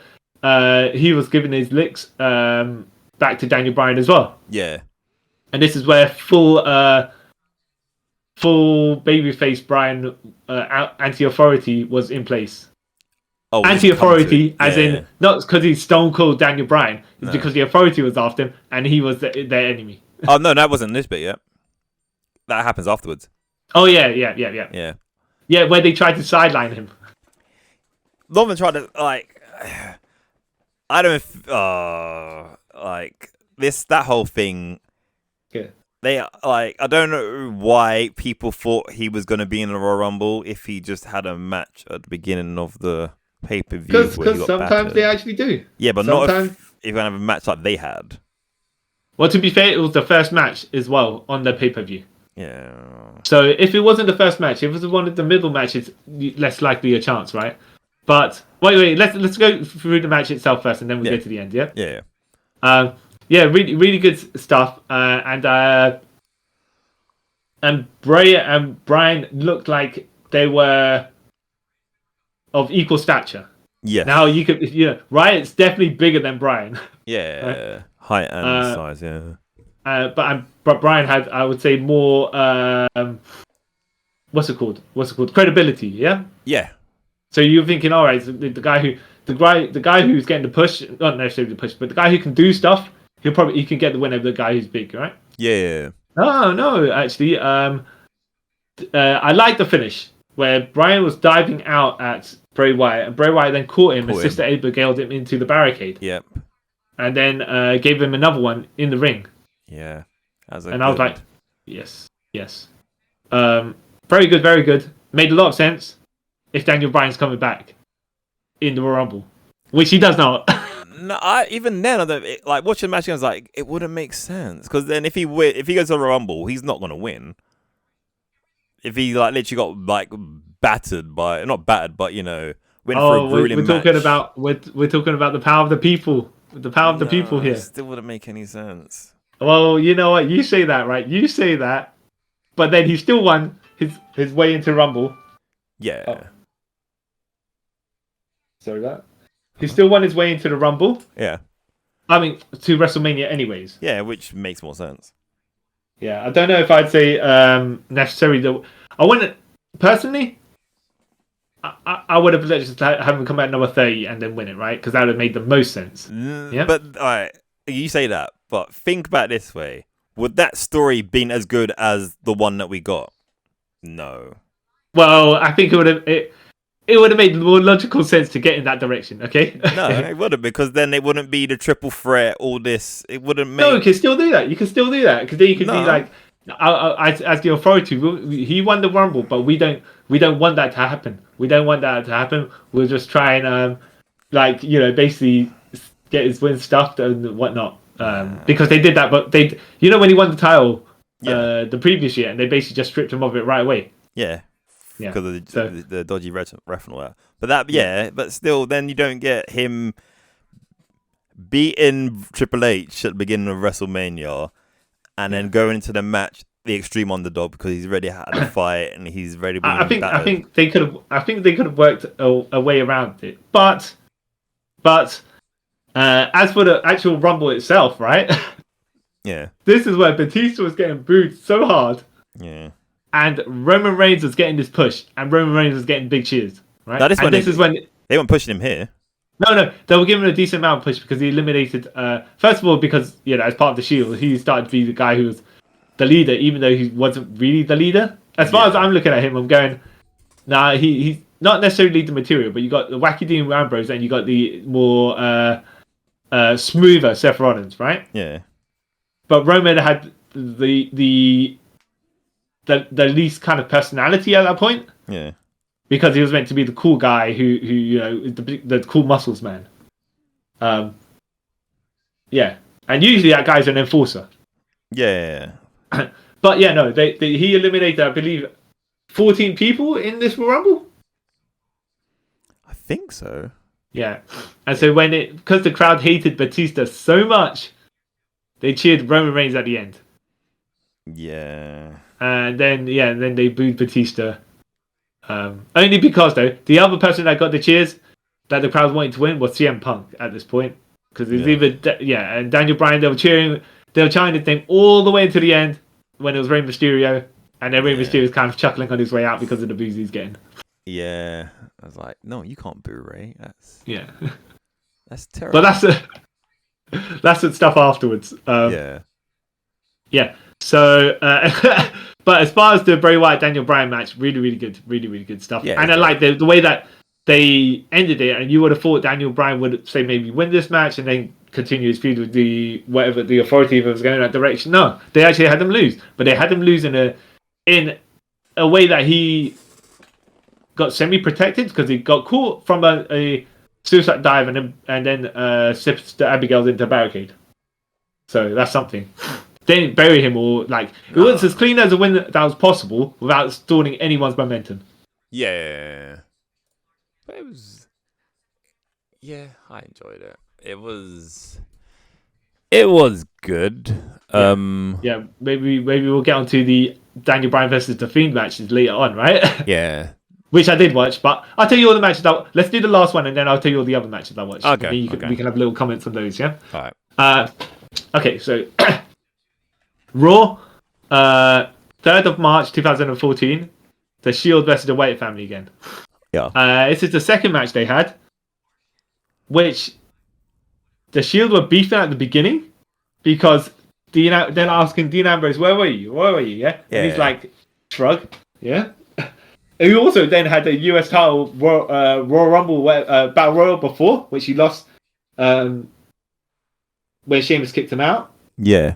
giving his licks back to Daniel Bryan as well. Yeah. And this is where full babyface Bryan anti-authority was in place. Oh, anti-authority, as in not because he's Stone Cold Daniel Bryan, it's because the authority was after him and he was their enemy. Oh no, that wasn't this bit yet. That happens afterwards. Oh yeah. Yeah, where they tried to sideline him. Norman tried to I don't that whole thing. Yeah. They I don't know why people thought he was going to be in the Royal Rumble if he just had a match at the beginning of the pay-per-view Because where he got sometimes battered. they actually do. Yeah, but sometimes... not if you're going to have a match like they had. Well, to be fair, it was the first match as well on the pay-per-view. Yeah. So if it wasn't the first match, if it was one of the middle matches, less likely a chance, right? But wait, let's go through the match itself first, and then we go to the end. Yeah. Yeah. Really good stuff. And Bray and Brian looked like they were of equal stature. Yes. Now Riot's definitely bigger than Brian. Yeah. Right? Height and size. Yeah. But Brian had, I would say, more what's it called? Credibility. Yeah. Yeah. So you're thinking, all right, so the guy who's getting the push, not necessarily the push, but the guy who can do stuff, he can get the win over the guy who's big, right? Yeah. No, actually, I like the finish where Brian was diving out at Bray Wyatt, and Bray Wyatt then caught him, and Sister Abigail'd him into the barricade. Yep. And then gave him another one in the ring. Yeah. I was like, yes. Very good, very good. Made a lot of sense if Daniel Bryan's coming back in the Royal Rumble, which he does not. No, even then, like watching the match, I was like, it wouldn't make sense because then if he goes to the Rumble, he's not gonna win. If he like literally got like battered by went for a grueling we're match. we're talking about the power of the people. The power of the people here. It still wouldn't make any sense. Well, you know what? You say that, right? You say that, but then he still won his way into Rumble. Yeah. Oh. Sorry, that he still won his way into the Rumble. Yeah. I mean, to WrestleMania, anyways. Yeah, which makes more sense. Yeah, I don't know if I'd say necessarily. I wouldn't personally. I would have just have him come out number 30 and then win it, right? Because that would have made the most sense. Yeah. But all right, you say that, but think about it this way: would that story been as good as the one that we got? No. Well, I think it would have made more logical sense to get in that direction. Okay. No, it wouldn't, because then it wouldn't be the triple threat. All this, it wouldn't make. No, you can still do that. Because then you could be like, as the authority, he won the Rumble, but we don't want that to happen. We don't want that to happen. We'll just try and basically get his win stuffed and whatnot. Because they did that, but when he won the title the previous year, and they basically just stripped him of it right away. Yeah. Because of the dodgy ref and all that. But still, then you don't get him beating Triple H at the beginning of WrestleMania and then going into the match the extreme underdog because he's already had a fight and he's ready. I think they could have worked a way around it. But as for the actual Rumble itself, right? Yeah. This is where Batista was getting booed so hard. Yeah. And Roman Reigns was getting this push, and Roman Reigns was getting big cheers, right? This is when they weren't pushing him here. No, they were giving him a decent amount of push because he eliminated. First of all, because as part of the Shield, he started to be the guy who was the leader, even though he wasn't really the leader. As far as I'm looking at him, I'm going, nah, he's not necessarily the material, but you got the wacky Dean Ambrose, and you got the more smoother Seth Rollins, right? Yeah. But Roman had the least kind of personality at that point. Yeah. Because he was meant to be the cool guy who is the cool muscles man. Yeah. And usually that guy's an enforcer. Yeah. But he eliminated, I believe, 14 people in this Rumble. I think so. Yeah. And so because the crowd hated Batista so much, they cheered Roman Reigns at the end. Yeah. And then they booed Batista. Only because, though, the other person that got the cheers that the crowd wanted to win was CM Punk at this point. Because it's and Daniel Bryan, they were chanting his name all the way to the end when it was Rey Mysterio. And then Rey Mysterio was kind of chuckling on his way out because of the booze he's getting. Yeah. I was like, no, you can't boo Rey. That's terrible. But that's the stuff afterwards. Yeah. So, but as far as the Bray Wyatt Daniel Bryan match, really, really good, really, really good stuff. Yeah, and I like the way that they ended it. And you would have thought Daniel Bryan would say maybe win this match and then continue his feud with the authority if it was going in that direction. No, they actually had them lose, but they had them lose in a way that he got semi-protected because he got caught from a suicide dive and then slips the Abigail's into a barricade. So that's something. They didn't bury him or like it was as clean as a win that was possible without stalling anyone's momentum. Yeah. But it was. Yeah, I enjoyed it. It was good. Yeah, maybe we'll get onto the Daniel Bryan versus The Fiend matches later on, right? Yeah. Which I did watch, but I'll tell you all the matches. Let's do the last one, and then I'll tell you all the other matches I watched. Okay. We can have little comments on those, yeah? All right. Okay, so Raw, 3rd of March 2014, the Shield versus the Wyatt family again. Yeah. This is the second match they had, which the Shield were beefing at the beginning because they're asking Dean Ambrose, where were you? Yeah? And he's like, shrug, yeah? He also then had the US title Royal Rumble Battle Royal before, which he lost when Sheamus kicked him out. Yeah.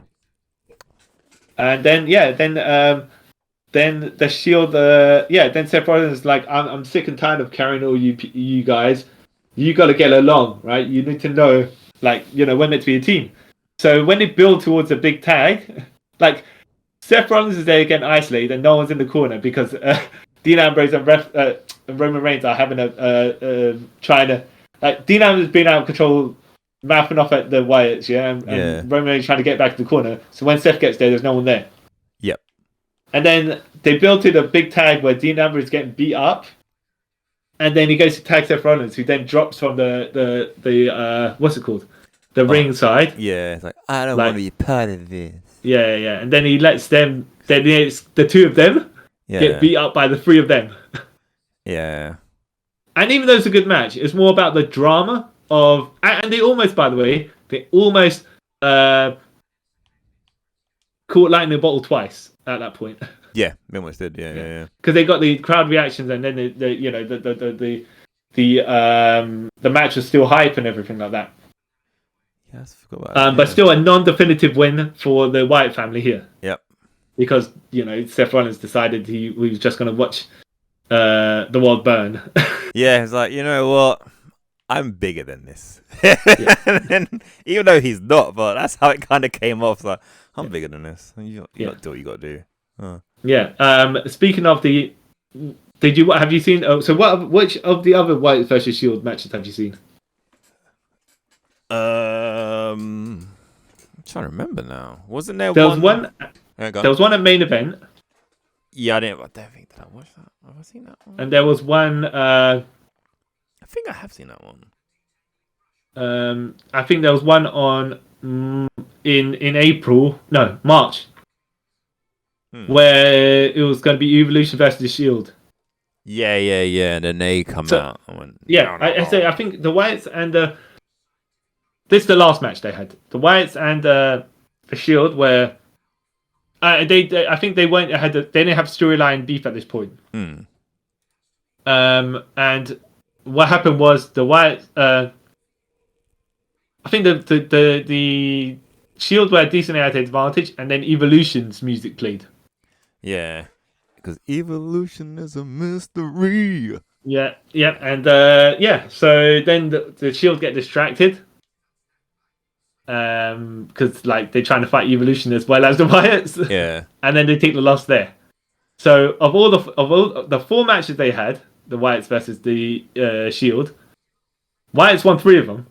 And then the Shield, then Seth Rollins is like, I'm sick and tired of carrying all you guys. You got to get along, right? You need to know, like, we're meant to be a team. So when they build towards a big tag, like, Seth Rollins is there getting isolated and no one's in the corner because Dean Ambrose and Roman Reigns are having trying to, like, Dean Ambrose being out of control, mouthing off at the Wyatts, and Roman Reigns trying to get back to the corner. So when Seth gets there's no one there. Yep. And then they built in a big tag where Dean Ambrose is getting beat up, and then he goes to tag Seth Rollins, who then drops from the what's it called, the ring side. Yeah, it's like I don't want to be part of this. Yeah, and then he lets them. Then it's the two of them get beat up by the three of them. Yeah. And even though it's a good match, it's more about the drama of, and they almost, by the way, caught lightning in a bottle twice at that point. Yeah, they almost did. Yeah. Because they got the crowd reactions, and then the match was still hype and everything like that. Yes, I forgot about that. But still a non-definitive win for the Wyatt family here. Yep. Because Seth Rollins decided he was just going to watch the world burn. Yeah, it's like, you know what? I'm bigger than this. And then, even though he's not, but that's how it kind of came off. It's like, I'm bigger than this. You got to do what you got to do. Yeah. Speaking of have you seen? Which of the other Wyatt versus Shield matches have you seen? I'm trying to remember now. Wasn't there? There was one at main event. Yeah, I don't think that I watched that. Have I seen that one? And there was one. I think I have seen that one. I think there was one on in April. No, March. Where it was going to be Evolution versus the Shield. Yeah. And then they come out. I think the Wyatts and this is the last match they had. The Wyatts and the Shield were. I think they weren't. They didn't have storyline beef at this point. And what happened was the Wyatt. I think the Shield were decently at advantage, and then Evolution's music played. Yeah, because Evolution is a mystery. Yeah, and so then the Shield get distracted, because like they're trying to fight Evolution as well as the Wyatts. Yeah, and then they take the loss there. So of all the four matches they had, the Wyatts versus the Shield, Wyatts won 3 of them,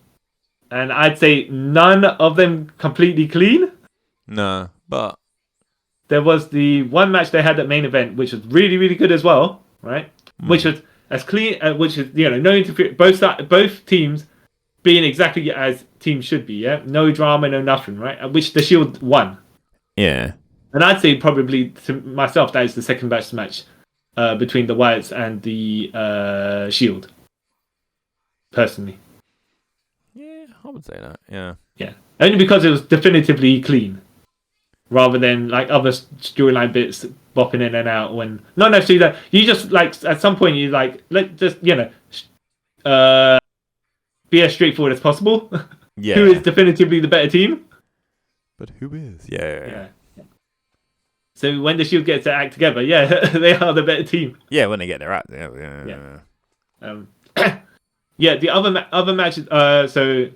and I'd say none of them completely clean. No, but there was the one match they had at main event, which was really, really good as well, right? Which was as clean, which is no interference. Both teams being exactly as teams should be, yeah. No drama, no nothing, right? Which the Shield won. Yeah. And I'd say probably to myself that is the second best match between the Wyatts and the Shield. Personally. Yeah, I would say that. Yeah. Yeah. Only because it was definitively clean. Rather than like other storyline bits bopping in and out when not necessarily that you just like at some point you like let just be as straightforward as possible. Yeah. Who is definitively the better team? But who is? Yeah. So when the Shield gets their act together, yeah, they are the better team. Yeah, when they get their act. Yeah. Yeah, the other matches. So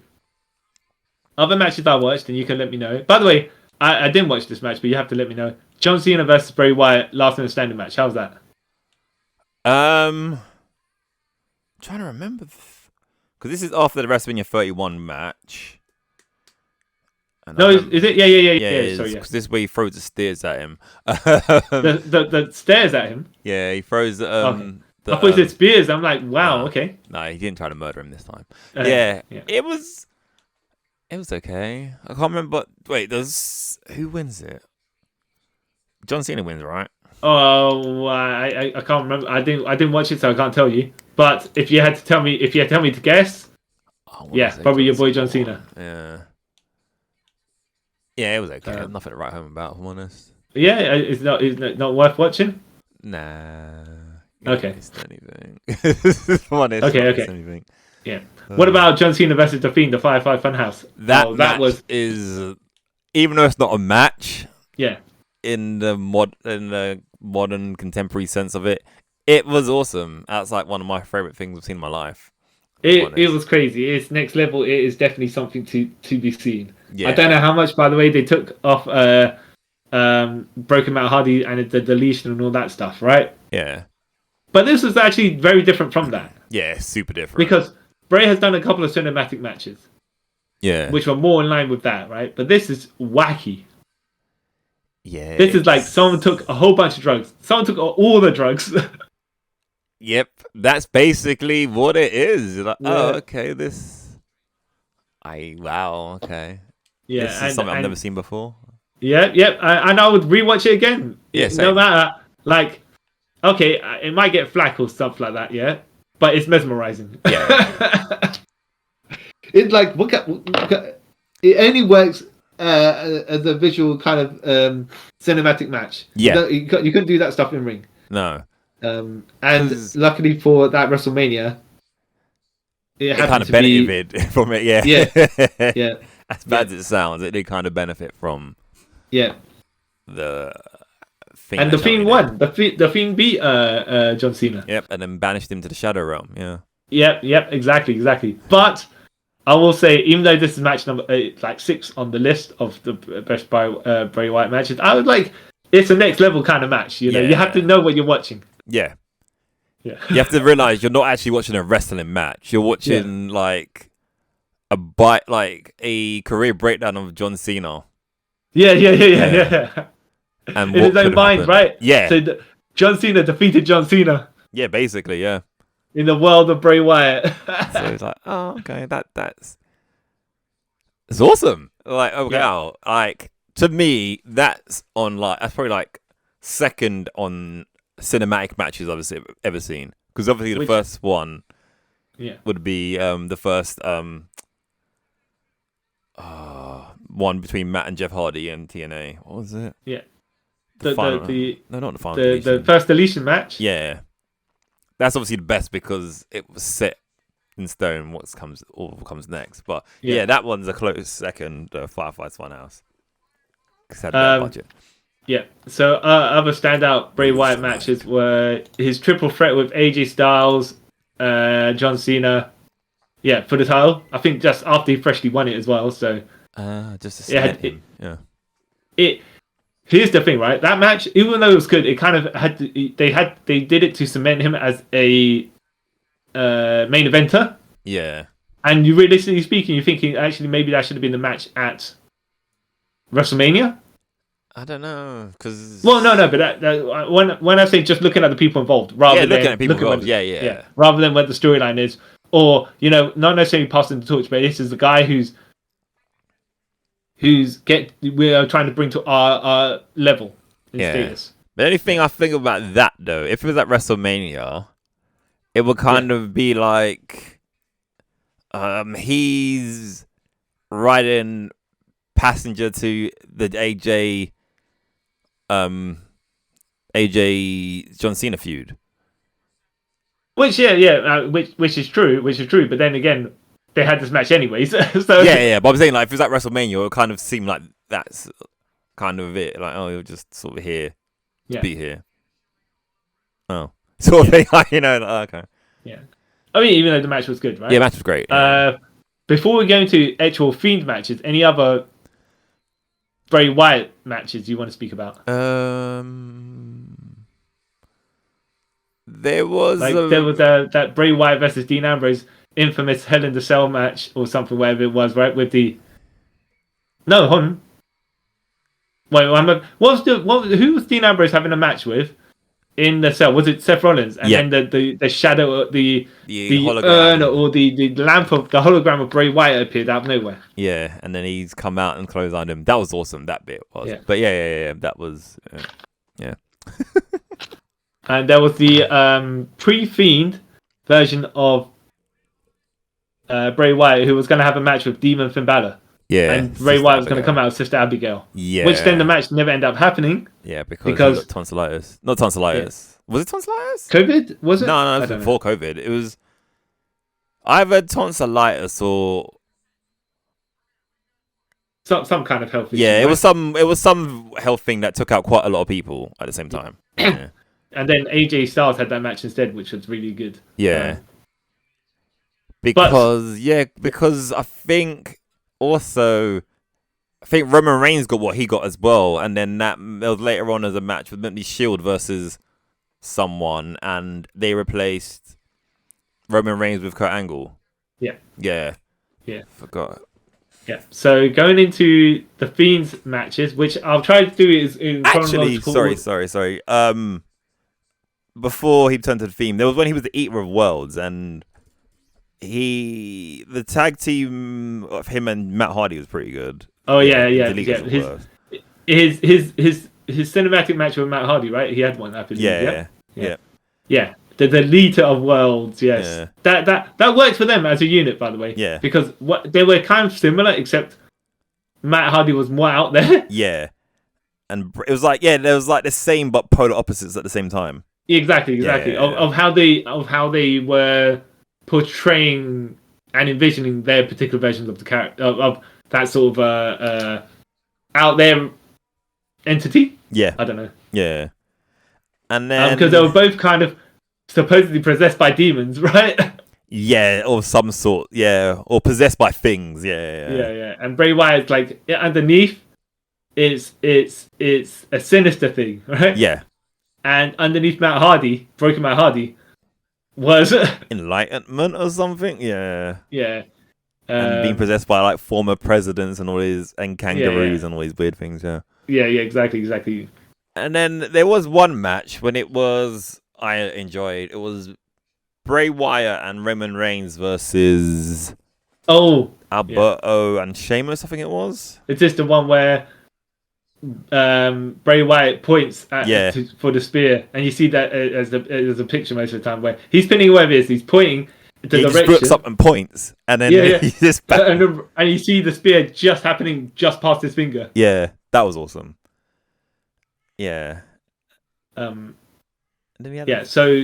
other matches I watched, and you can let me know. By the way, I didn't watch this match, but you have to let me know. John Cena versus Bray Wyatt, last man standing match. How's that? I'm trying to remember because this is after the WrestleMania 31 match. And No, is it? Yeah. Sorry, yeah. Because this is where he throws the stairs at him. The stairs at him. Yeah, he throws. Okay. I thought he said spears. I'm like, wow, okay. No, he didn't try to murder him this time. Yeah. It was okay. I can't remember. But wait, who wins it? John Cena wins, right? Oh, I can't remember. I didn't watch it, so I can't tell you. But if you had to tell me to guess, probably your boy John Cena. Yeah, it was okay. Nothing to write home about, if I'm honest. Yeah, it's not worth watching. Nah. Okay. Anything. If I'm honest, okay. Anything. Yeah. What about John Cena versus The Fiend, the Firefly Funhouse? That match is, even though it's not a match. Yeah. In the modern contemporary sense of it, it was awesome. That's like one of my favorite things I've seen in my life. It was crazy. It's next level. It is definitely something to be seen. Yeah. I don't know how much, by the way, they took off Broken Matt Hardy and the deletion and all that stuff, right? Yeah. But this was actually very different from that. Yeah, super different. Because Bray has done a couple of cinematic matches. Yeah. Which were more in line with that, right? But this is wacky. Yeah. This is like someone took a whole bunch of drugs. Someone took all the drugs. Yep. That's basically what it is. Like, oh, okay, wow, okay. Yeah. This is something I've never seen before. Yeah. And I would rewatch it again. Yeah, no matter, like, okay, it might get flack or stuff like that, yeah? But it's mesmerizing. Yeah. It's like, look at, it only works as a visual kind of cinematic match. Yeah. You couldn't do that stuff in ring. No. And luckily for that WrestleMania, it kind of benefited from it, yeah. Yeah. As bad as it sounds, it did kind of benefit from the thing. And the Fiend won. The Fiend beat John Cena. Yep, and then banished him to the Shadow Realm, yeah. Yep, exactly. But I will say, even though this is match number 6 on the list of the best Bray Wyatt matches, I was like, it's a next level kind of match. You know, you have to know what you're watching. Yeah. Yeah. You have to realize you're not actually watching a wrestling match. You're watching like a career breakdown of John Cena. Yeah. And in his own mind, happened. right? Yeah. So John Cena defeated John Cena. Yeah, basically, yeah. In the world of Bray Wyatt. So it's like, oh, okay, it's awesome. Like, okay, like to me, that's probably like second on cinematic matches I've ever seen. Because obviously the first one would be the first one between Matt and Jeff Hardy and TNA. What was it? Yeah. No, not the final deletion. The first deletion match? Yeah. That's obviously the best because it was set in stone what comes next. But that one's a close second, Firefly's Funhouse. Because had that budget. Yeah. So other standout Bray Wyatt matches were his triple threat with AJ Styles, John Cena. Yeah, for the title. I think just after he freshly won it as well. So just to cement him. Here's the thing, right? That match, even though it was good, it kind of had to, they did it to cement him as a main eventer. Yeah. And you realistically speaking, you're thinking actually maybe that should have been the match at WrestleMania. I don't know, because no, but that, when I say just looking at the people involved, rather than looking at people involved, rather than what the storyline is, or not necessarily passing the torch, but this is the guy we're trying to bring to our level in status. The only thing I think about that though, if it was at WrestleMania, it would kind of be like he's riding passenger to the AJ John Cena feud. Which is true. But then again, they had this match anyways. So yeah. But I'm saying like if it was at WrestleMania, it would kind of seem like that's kind of it. Like, oh, you're just sort of here to Yeah. be here. Oh, sort of thing. You know, like, okay. Yeah. I mean, even though the match was good, right? Yeah, match was great. Yeah. Before we go into actual Fiend matches, any other Bray Wyatt matches you want to speak about? There was that Bray Wyatt versus Dean Ambrose infamous Hell in the Cell match or something, whatever it was, right? With the hold on. Wait, who was Dean Ambrose having a match with in the cell? Was it Seth Rollins? And then the shadow, the hologram. urn or the lamp of the hologram of Bray Wyatt appeared out of nowhere. Yeah, and then he's come out and clotheslined him. That was awesome. That bit was. Yeah. But yeah. That was. Yeah. And there was the pre-Fiend version of Bray Wyatt, who was going to have a match with Demon Finn Balor. Yeah. And Bray Wyatt was going to come out with Sister Abigail. Yeah. Which then the match never ended up happening. Yeah, because he got tonsillitis. Not tonsillitis. Yeah. Was it tonsillitis? COVID? Was it? No, it was before COVID. It was either tonsillitis or some kind of health issue. Yeah, right? it was some health thing that took out quite a lot of people at the same time. Yeah. And then AJ Styles had that match instead, which was really good. Yeah. Because I think Roman Reigns got what he got as well, and then that was later on as a match with the Shield versus someone, and they replaced Roman Reigns with Kurt Angle. Yeah. Forgot. Yeah. So going into the Fiend's matches, which I'll try to do is in chronological. Sorry. Before he turned to the Fiend, there was when he was the Eater of Worlds, and the tag team of him and Matt Hardy was pretty good. Oh yeah. His cinematic match with Matt Hardy, right? He had one, I believe. Yeah. The Deleter of Worlds, yes. Yeah. That worked for them as a unit, by the way. Yeah. Because they were kind of similar, except Matt Hardy was more out there. Yeah. And it was like, there was like the same but polar opposites at the same time. Exactly. Yeah. Of how they were portraying and envisioning their particular versions of the character of that sort of out there entity. Yeah. I don't know. Yeah. And then because they were both kind of supposedly possessed by demons, right? Yeah, or some sort. Yeah, or possessed by things. Yeah. And Bray Wyatt's like underneath, it's a sinister thing, right? Yeah. And underneath Broken Matt Hardy, was enlightenment or something. Yeah. And being possessed by like former presidents and and kangaroos and all these weird things. Yeah, exactly. And then there was one match when I enjoyed. It was Bray Wyatt and Roman Reigns versus Alberto and Sheamus, I think it was. It's just the one where Bray Wyatt points for the spear, and you see that as a picture most of the time where he's pinning whoever it is, he's pointing the direction. Just looks up and points, and then he's just and you see the spear just happening just past his finger. Yeah, that was awesome. Yeah. So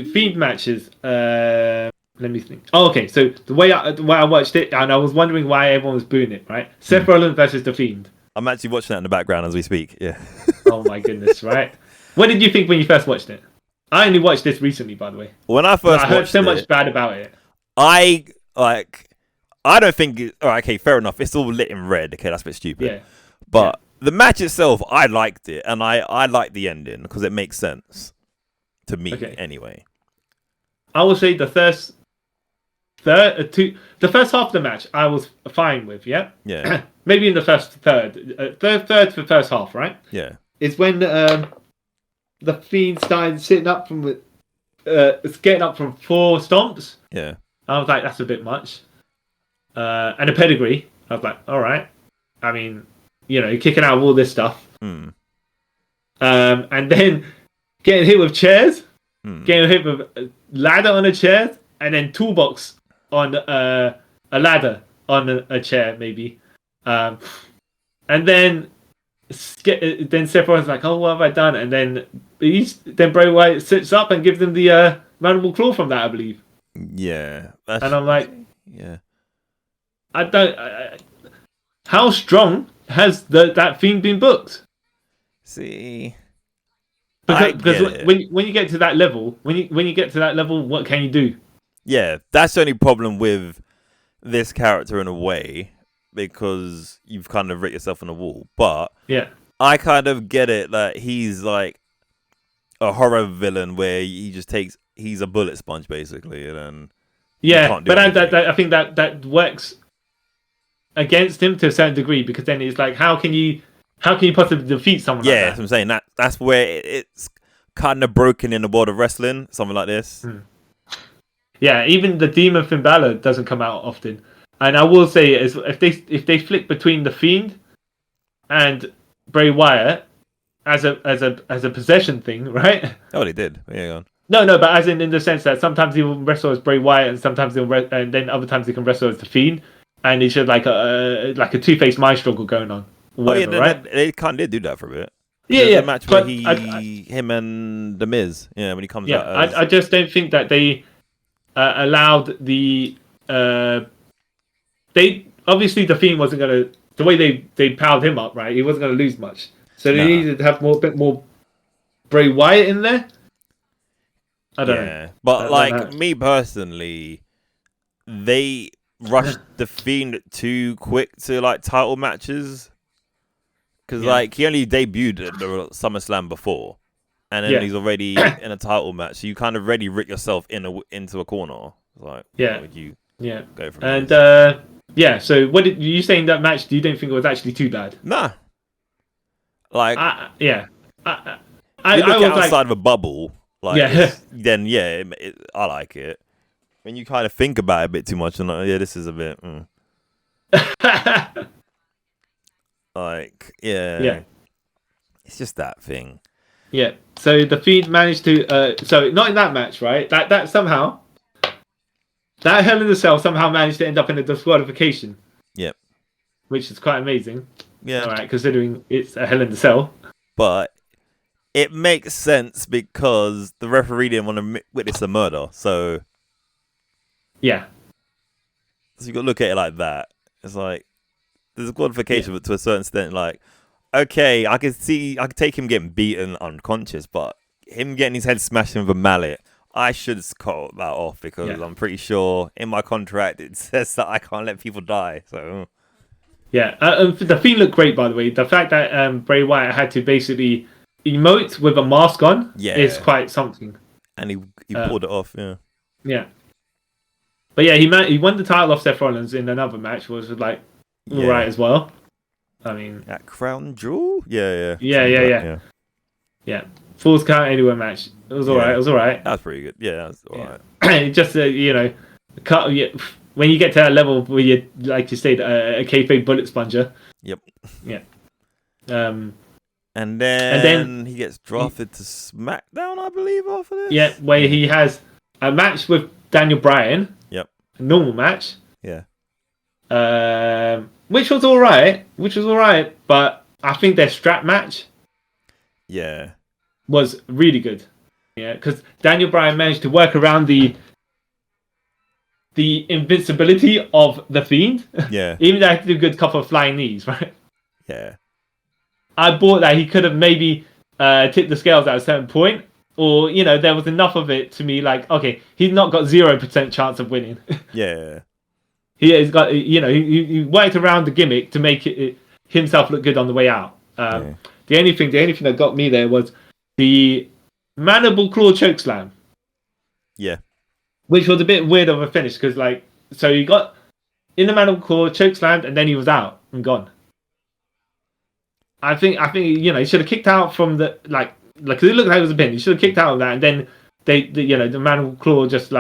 Fiend matches. Let me think. Oh, okay. So the way I watched it, and I was wondering why everyone was booing it, right? Seth Rollins versus the Fiend. I'm actually watching that in the background as we speak. Yeah. Oh my goodness! Right. What did you think when you first watched it? I only watched this recently, by the way. When I first, I heard so much bad about it. I don't think. All right, okay, fair enough. It's all lit in red. Okay, that's a bit stupid. Yeah. But the match itself, I liked it, and I liked the ending because it makes sense to me. Anyway, I will say the first half of the match I was fine with. Yeah. Maybe in the first third for first half, right? Yeah. It's when the Fiend started sitting up from getting up from 4 stomps. Yeah. I was like, that's a bit much. And a pedigree. I was like, all right. I mean, kicking out of all this stuff. Mm. And then getting hit with chairs, getting hit with a ladder on a chair, and then toolbox on a ladder on a chair, maybe. And then Seth Rollins like, oh, what have I done? And then Bray Wyatt sits up and gives him the mandible claw from that, I believe. Yeah. And I'm like, yeah. I don't. How strong has that Fiend been booked? See, because when you get to that level, what can you do? Yeah, that's the only problem with this character in a way, because you've kind of writ yourself on the wall. But Yeah, I kind of get it that he's like a horror villain where he's a bullet sponge basically, and then can't do but anything. I think that works against him to a certain degree, because then it's like, how can you possibly defeat someone like that? That's what I'm saying. That's where it's kind of broken in the world of wrestling, something like this. Yeah, even the Demon Finn Balor doesn't come out often. And I will say, if they flick between the Fiend and Bray Wyatt as a possession thing, right? Oh, they did. Yeah, go on. No, but as in the sense that sometimes he will wrestle as Bray Wyatt, and sometimes and then other times he can wrestle as the Fiend, and it's just like a two-faced mind struggle going on. Whatever, right? They kind of did do that for a bit. Yeah, The match where him and The Miz, when he comes out. I just don't think that they allowed the they obviously the Fiend wasn't gonna, the way they powered him up, right? He wasn't gonna lose much, so they needed to have a bit more Bray Wyatt in there. I don't know, but me personally, they rushed the Fiend too quick to like title matches, because he only debuted at the SummerSlam before. And then he's already in a title match, so you kind of already writ yourself into a corner. Like, where would you go from? And so what did you saying that match? You don't think it was actually too bad? Nah. Like, I look at outside of a bubble. Like, then I like it. When you kind of think about it a bit too much, and this is a bit. Like, it's just that thing. Yeah, so the Fiend managed to, so not in that match, right? That somehow, that Hell in a Cell somehow managed to end up in a disqualification. Yep. Which is quite amazing. Yeah. All right, considering it's a Hell in a Cell. But it makes sense because the referee didn't want to witness a murder, so. Yeah. So you got to look at it like that. It's like, there's a qualification, but to a certain extent, like, okay, I could take him getting beaten unconscious, but him getting his head smashed in with a mallet, I should cut that off, because I'm pretty sure in my contract it says that I can't let people die. So the Fiend looked great, by the way. The fact that Bray Wyatt had to basically emote with a mask on is quite something. And he pulled it off, Yeah. But he won the title off Seth Rollins in another match, which was like alright as well. I mean, at Crown Jewel? Yeah. Falls Count Anywhere match. It was alright. That's pretty good. Yeah, that's alright. Just when you get to that level where you, like you said, a kayfabe bullet sponger. Yep. Yeah. And then he gets drafted to SmackDown, I believe, after this. Yeah, where he has a match with Daniel Bryan. Yep. A normal match. Yeah. Which was alright, but I think their strap match was really good. Yeah, because Daniel Bryan managed to work around the invincibility of the Fiend. Yeah. Even though he had to do a good couple of flying knees, right? Yeah. I bought that he could have maybe tipped the scales at a certain point, or there was enough of it to me like, okay, he's not got 0% chance of winning. Yeah. He has got, he worked around the gimmick to make it himself look good on the way out. The only thing that got me there was the mandible claw chokeslam. Yeah. Which was a bit weird of a finish, because so he got in the mandible claw chokeslammed, and then he was out and gone. I think he should have kicked out from the like it looked like it was a pin. He should have kicked out of that, and then the mandible claw just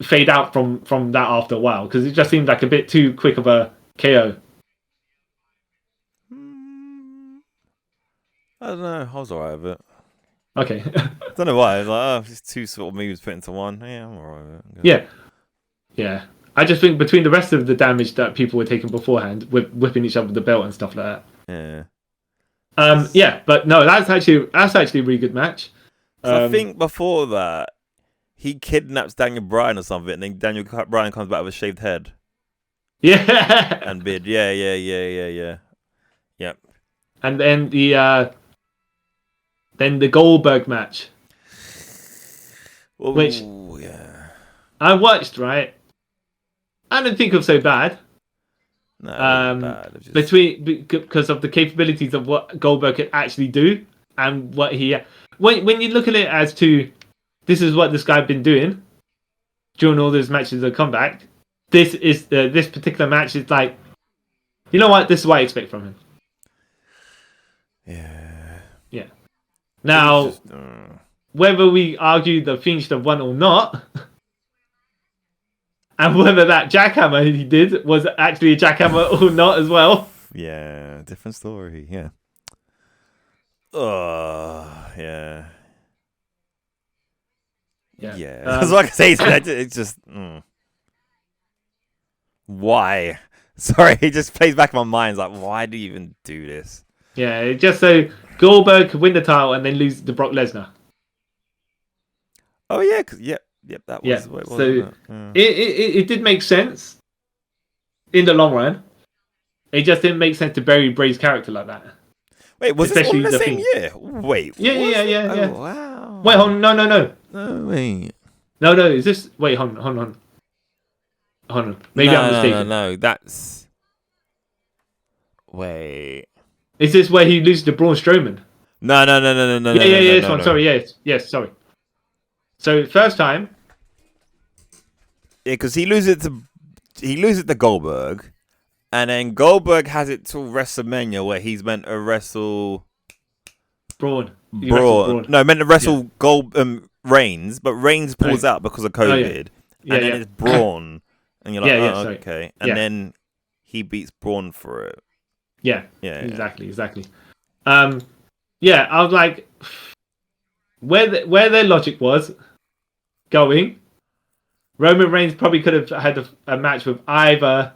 fade out from that after a while, because it just seemed like a bit too quick of a KO. I don't know. I was alright with it. Okay. I don't know why. It's like, it's two sort of moves put into one. Yeah, I'm alright with it. Yeah. I just think between the rest of the damage that people were taking beforehand, with whipping each other with the belt and stuff like that. Yeah. But no, that's actually a really good match. So I think before that, he kidnaps Daniel Bryan or something, and then Daniel Bryan comes back with a shaved head. Yeah. And beard. Yeah. Yep. And then the Then the Goldberg match, Ooh, which yeah. I watched, right? I don't think it was so bad. No, it wasn't bad. It was just... Because of the capabilities of what Goldberg could actually do and what he when you look at it as to this is what this guy been doing during all those matches of comeback. This is this particular match is like, you know what? This is what I expect from him. Yeah. Now, just, whether we argue the Fiend have won or not, and whether that jackhammer he did was actually a jackhammer or not as well. Yeah, different story. Yeah. Yeah. Yeah. That's what I can say. It's just. Why? Sorry, it just plays back in my mind. It's like, why do you even do this? Yeah, just so Goldberg could win the title and then lose to Brock Lesnar. Oh, yeah. Yep, that was what it was. So it did make sense in the long run. It just didn't make sense to bury Bray's character like that. Wait, was this all in the same year? Wait. Yeah. Oh, wow. Wait, hold on. No. No, wait. No, is this... Wait, hold on. Maybe I'm mistaken. No, that's... Wait. Is this where he loses to Braun Strowman? No. Yeah, this one. Sorry, yes, sorry. So, first time... Yeah, because he loses to Goldberg, and then Goldberg has it till WrestleMania where he's meant to wrestle... Braun. No, meant to wrestle Reigns, but Reigns pulls out because of COVID. And then it's Braun. And you're like, okay. And then he beats Braun for it. Yeah, exactly. I was like, where their logic was going, Roman Reigns probably could have had a match with either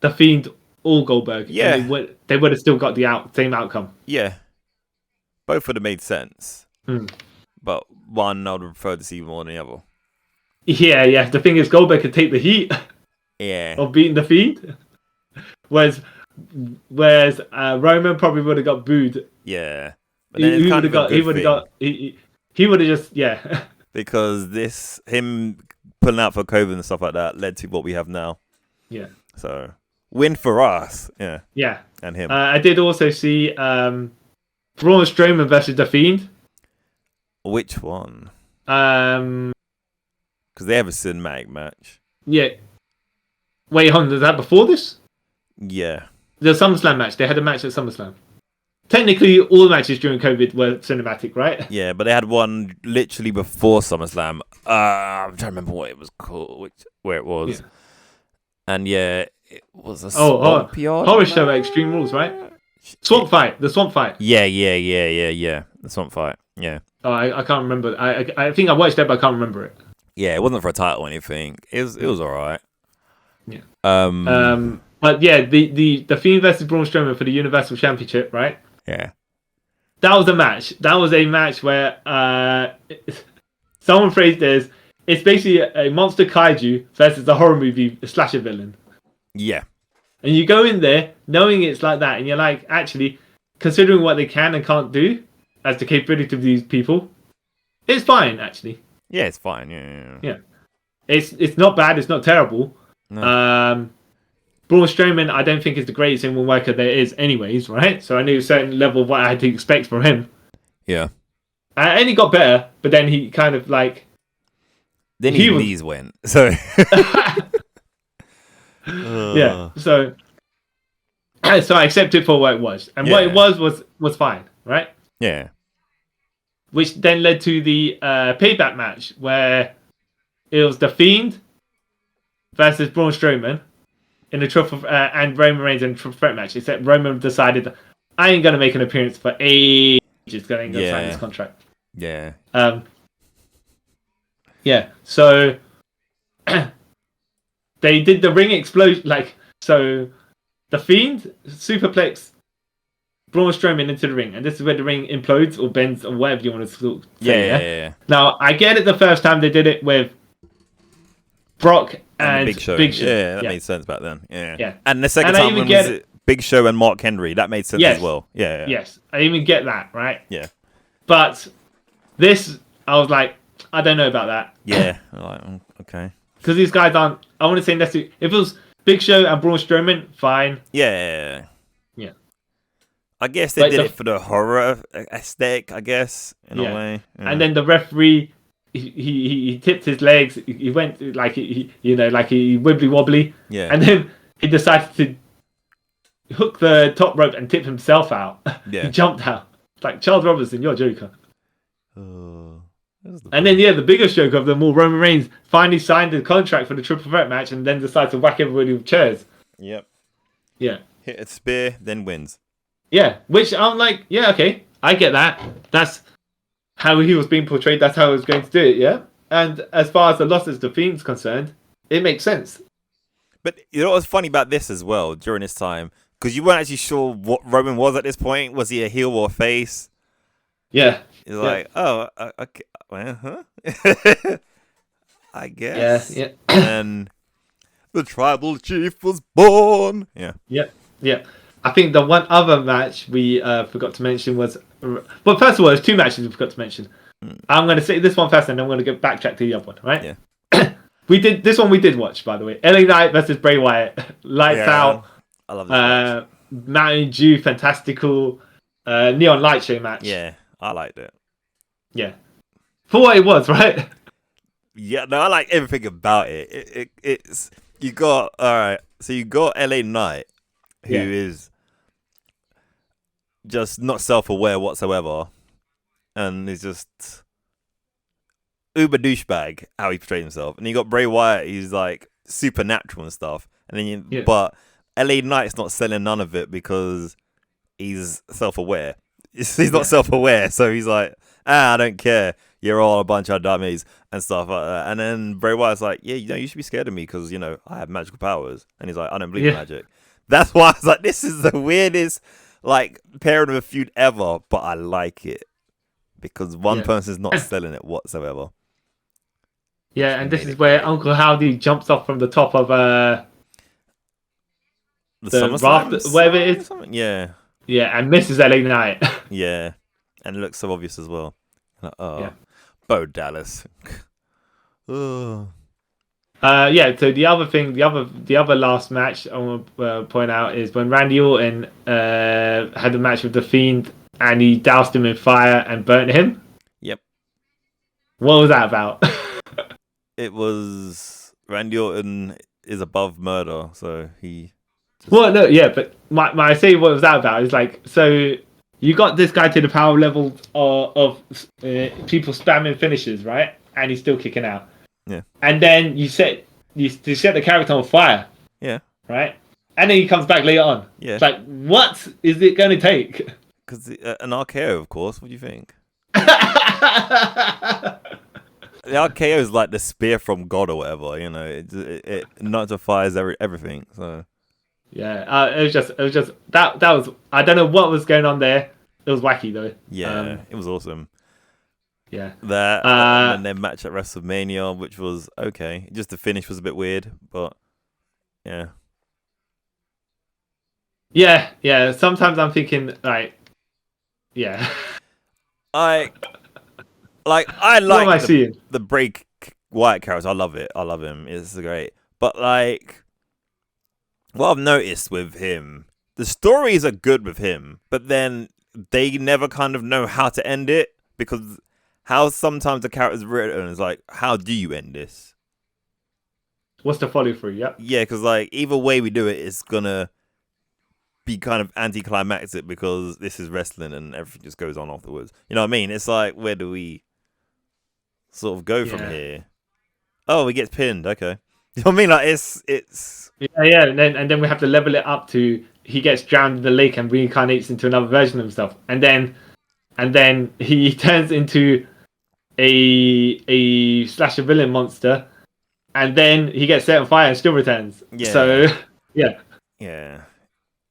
The Fiend or Goldberg. Yeah. And they would have still got the same outcome. Yeah. Both would have made sense. But one I would prefer to see more than the other. Yeah. The thing is, Goldberg could take the heat of beating The Fiend. Whereas Roman probably would have got booed. Yeah. But he would have just, because him pulling out for COVID and stuff like that led to what we have now. Yeah. So, win for us. Yeah. Yeah. And him. I did also see Braun Strowman versus The Fiend. Which one? Because they have a cinematic match. Yeah. Wait, hold on. Is that before this? Yeah. The SummerSlam match. They had a match at SummerSlam. Technically, all the matches during COVID were cinematic, right? Yeah, but they had one literally before SummerSlam. I'm trying to remember what it was called, where it was. Yeah. And it was a horror show at Extreme Rules, right? Swamp Fight. The Swamp Fight. Yeah. The Swamp Fight. Yeah. Oh, I can't remember. I think I watched that, but I can't remember it. Yeah, it wasn't for a title or anything. It was alright. Yeah. But yeah, the Fiend versus Braun Strowman for the Universal Championship, right? Yeah. That was a match. That was a match where someone phrased it as it's basically a monster kaiju versus a horror movie slasher villain. Yeah. And you go in there knowing it's like that, and you're like, actually, considering what they can and can't do as the capability of these people, it's fine, actually. Yeah, it's fine. Yeah. It's not bad. It's not terrible. No. Braun Strowman, I don't think is the greatest in-ring worker there is, anyways, right? So I knew a certain level of what I had to expect from him. Yeah. And he got better, but then he kind of like. Then his knees went. So. Yeah. So I accept it for what it was, and what it was fine, right? Yeah. Which then led to the payback match where it was The Fiend versus Braun Strowman in the triple and Roman Reigns in a triple threat match. Except Roman decided, I ain't gonna make an appearance for ages. Gonna sign this contract. Yeah. Yeah. So they did the ring explosion. So The Fiend superplex Braun Strowman into the ring, and this is where the ring implodes or bends or whatever you want to say. Yeah. Now I get it. The first time they did it with Brock and Big Show. Yeah, that made sense back then. Yeah. And the second time when was Big Show and Mark Henry, that made sense as well. Yeah. Yes, I even get that, right? Yeah. But this, I was like, I don't know about that. Yeah. Okay. Because these guys aren't, I want to say necessarily, if it was Big Show and Braun Strowman, fine. Yeah. Yeah. I guess they But did it for the horror aesthetic, I guess, in a way. Yeah. And then the referee, he tipped his legs. He went like he wibbly wobbly. Yeah. And then he decided to hook the top rope and tip himself out. Yeah. He jumped out. It's like, Charles Robinson, you're a joker. The And then the biggest joke of them all, Roman Reigns finally signed the contract for the triple threat match and then decided to whack everybody with chairs. Yep. Yeah. Hit a spear, then wins. Yeah, which I'm like, yeah, okay, I get that. That's how he was being portrayed. That's how he was going to do it, yeah? And as far as the loss as the Fiend's concerned, it makes sense. But you know what's funny about this as well during this time? Because you weren't actually sure what Roman was at this point. Was he a heel or a face? Yeah. It's like, oh, okay. Well, huh? I guess. Yeah. And the tribal chief was born. Yeah. Yeah. I think the one other match we forgot to mention was... Well, first of all, there's two matches we forgot to mention. I'm going to say this one first and then I'm going to go backtrack to the other one, right? Yeah. This one we did watch, by the way. LA Knight versus Bray Wyatt. Lights out. I love this match. Mountain Dew, fantastical neon light show match. Yeah, I liked it. Yeah. For what it was, right? Yeah, no, I like everything about it. It's you got So you got LA Knight, who is just not self-aware whatsoever, and is just uber douchebag how he portrays himself. And you got Bray Wyatt, he's like supernatural and stuff. And then but LA Knight's not selling none of it because he's self-aware. He's not self-aware, so he's like, I don't care. You're all a bunch of dummies and stuff like that. And then Bray Wyatt's like, yeah, you should be scared of me because, I have magical powers. And he's like, I don't believe in magic. That's why I was like, this is the weirdest, pairing of a feud ever, but I like it. Because one person's not selling it whatsoever. Yeah, and this is where Uncle Howdy jumps off from the top of the raft, whatever it is. Yeah. Yeah, and misses LA Knight. Yeah. And it looks so obvious as well. Bo Dallas. So the other thing, the other last match I want to point out is when Randy Orton had a match with The Fiend and he doused him in fire and burnt him. Yep. What was that about? It was Randy Orton is above murder, so he... Well, no, yeah, but my say what was that about is so you got this guy to the power level of people spamming finishes, right? And he's still kicking out. Yeah. And then you set the character on fire. Yeah. Right? And then he comes back later on. Yeah. It's like, what is it going to take? Because an RKO, of course. What do you think? The RKO is like the spear from God or whatever. It nullifies everything. So. Yeah. It was just that was, I don't know what was going on there. It was wacky though. Yeah. It was awesome. Yeah. That and then their match at WrestleMania, which was okay. Just the finish was a bit weird, but yeah. Yeah. Sometimes I'm thinking yeah. I like what am I seeing? The Bray Wyatt character. I love it. I love him. It's great. But what I've noticed with him, the stories are good with him, but then they never kind of know how to end it because how sometimes the character's written is how do you end this? What's the follow through? Yep. Yeah, because either way we do it, it's gonna be kind of anticlimactic because this is wrestling and everything just goes on afterwards. You know what I mean? It's where do we sort of go from here? Oh, he gets pinned. Okay. You know what I mean? It's yeah, and then we have to level it up to he gets drowned in the lake and reincarnates into another version of himself, and then he turns into a slasher villain monster, and then he gets set on fire and still returns. Yeah. So yeah.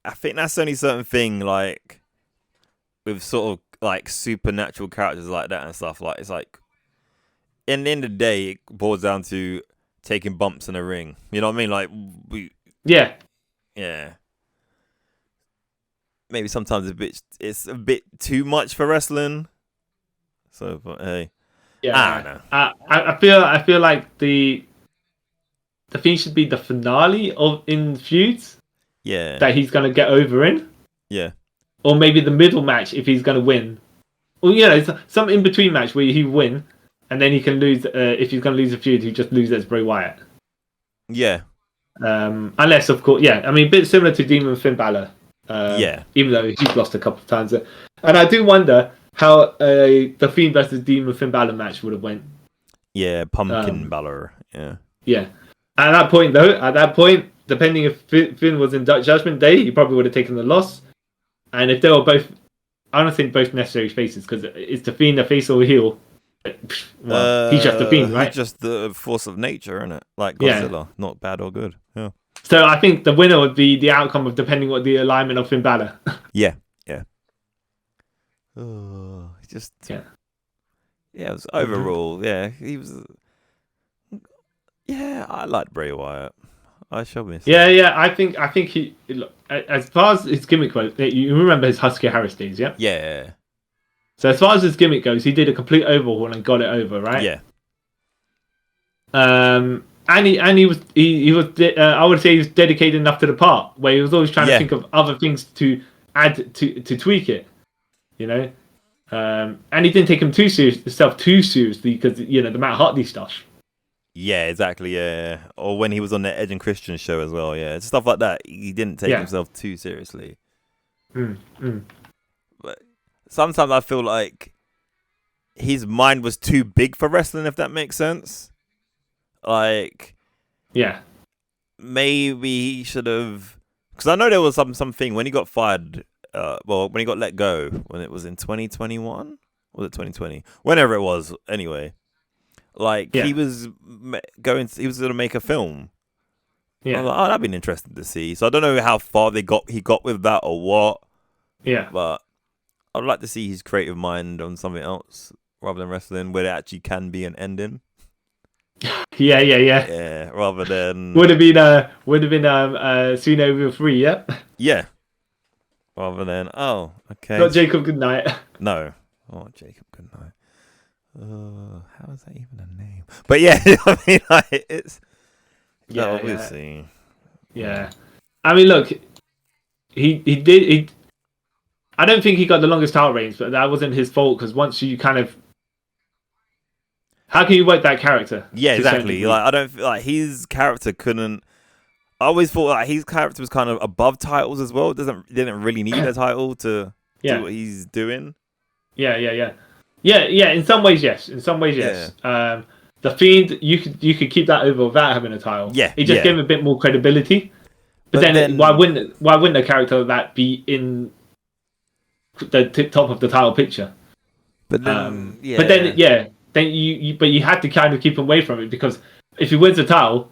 I think that's only certain thing with sort of supernatural characters like that and stuff. It's in the end of the day, it boils down to taking bumps in a ring. You know what I mean? Yeah. Maybe sometimes it's a bit too much for wrestling. So, but hey, Yeah, I don't know. I feel like the Fiend should be the finale of in feuds Yeah, that he's gonna get over in, yeah, or maybe the middle match if he's gonna win. Well, some in between match where he win, and then he can lose. If he's gonna lose a feud, he just loses Bray Wyatt. yeah, Unless, of course, I mean, a bit similar to Demon Finn Balor. yeah. Even though he's lost a couple of times, and I do wonder how the Fiend versus Demon Finn Balor match would have went. Yeah, Pumpkin Balor. Yeah. Yeah. At that point, though, depending if Finn was in Judgment Day, he probably would have taken the loss. And if they were both, I don't think both necessary faces, because it's the Fiend a face or a heel. Well, he's just the Fiend, right? He's just the force of nature, isn't it? Like Godzilla, not bad or good. Yeah. So I think the winner would be the outcome of depending what the alignment of Finn Balor. Yeah, yeah. Oh, just yeah. It was overall. Yeah, he was. Yeah, I like Bray Wyatt. I shall miss. Yeah. I think he. Look, as far as his gimmick goes, you remember his Husky Harris days, yeah? Yeah. So as far as his gimmick goes, he did a complete overhaul and got it over, right? Yeah. And he was I would say he was dedicated enough to the part where he was always trying to think of other things to add to tweak it, and he didn't take himself too seriously because the Matt Hardy stuff. Yeah, exactly. Yeah, or when he was on the Edge and Christian show as well. Yeah, stuff like that. He didn't take himself too seriously. But sometimes I feel like his mind was too big for wrestling, if that makes sense. Like, maybe he should have, because I know there was something when he got fired. When he got let go, when it was in 2021, was it 2020? Whenever it was, anyway. Like he was going to make a film. Yeah, I was like, that'd been interesting to see. So I don't know how far he got with that or what. Yeah, but I'd like to see his creative mind on something else rather than wrestling, where it actually can be an ending. Yeah, rather than would have been Soon Over 3, yeah. Yeah. Rather than not Jacob Goodnight. No, Jacob Goodnight. How is that even a name? But yeah, I mean, like, it's obviously. Yeah, I mean, look, he did. I don't think he got the longest title reigns, but that wasn't his fault because once you kind of. How can you work that character? Yeah, exactly. Like I don't like his character couldn't. I always thought like his character was kind of above titles as well. Didn't really need a title to do what he's doing. Yeah. In some ways, yes. The Fiend, you could keep that over without having a title. Yeah, it just gave him a bit more credibility. But then why wouldn't a character like that be in the top of the title picture? But then, you had to kind of keep him away from it because if he wins the title,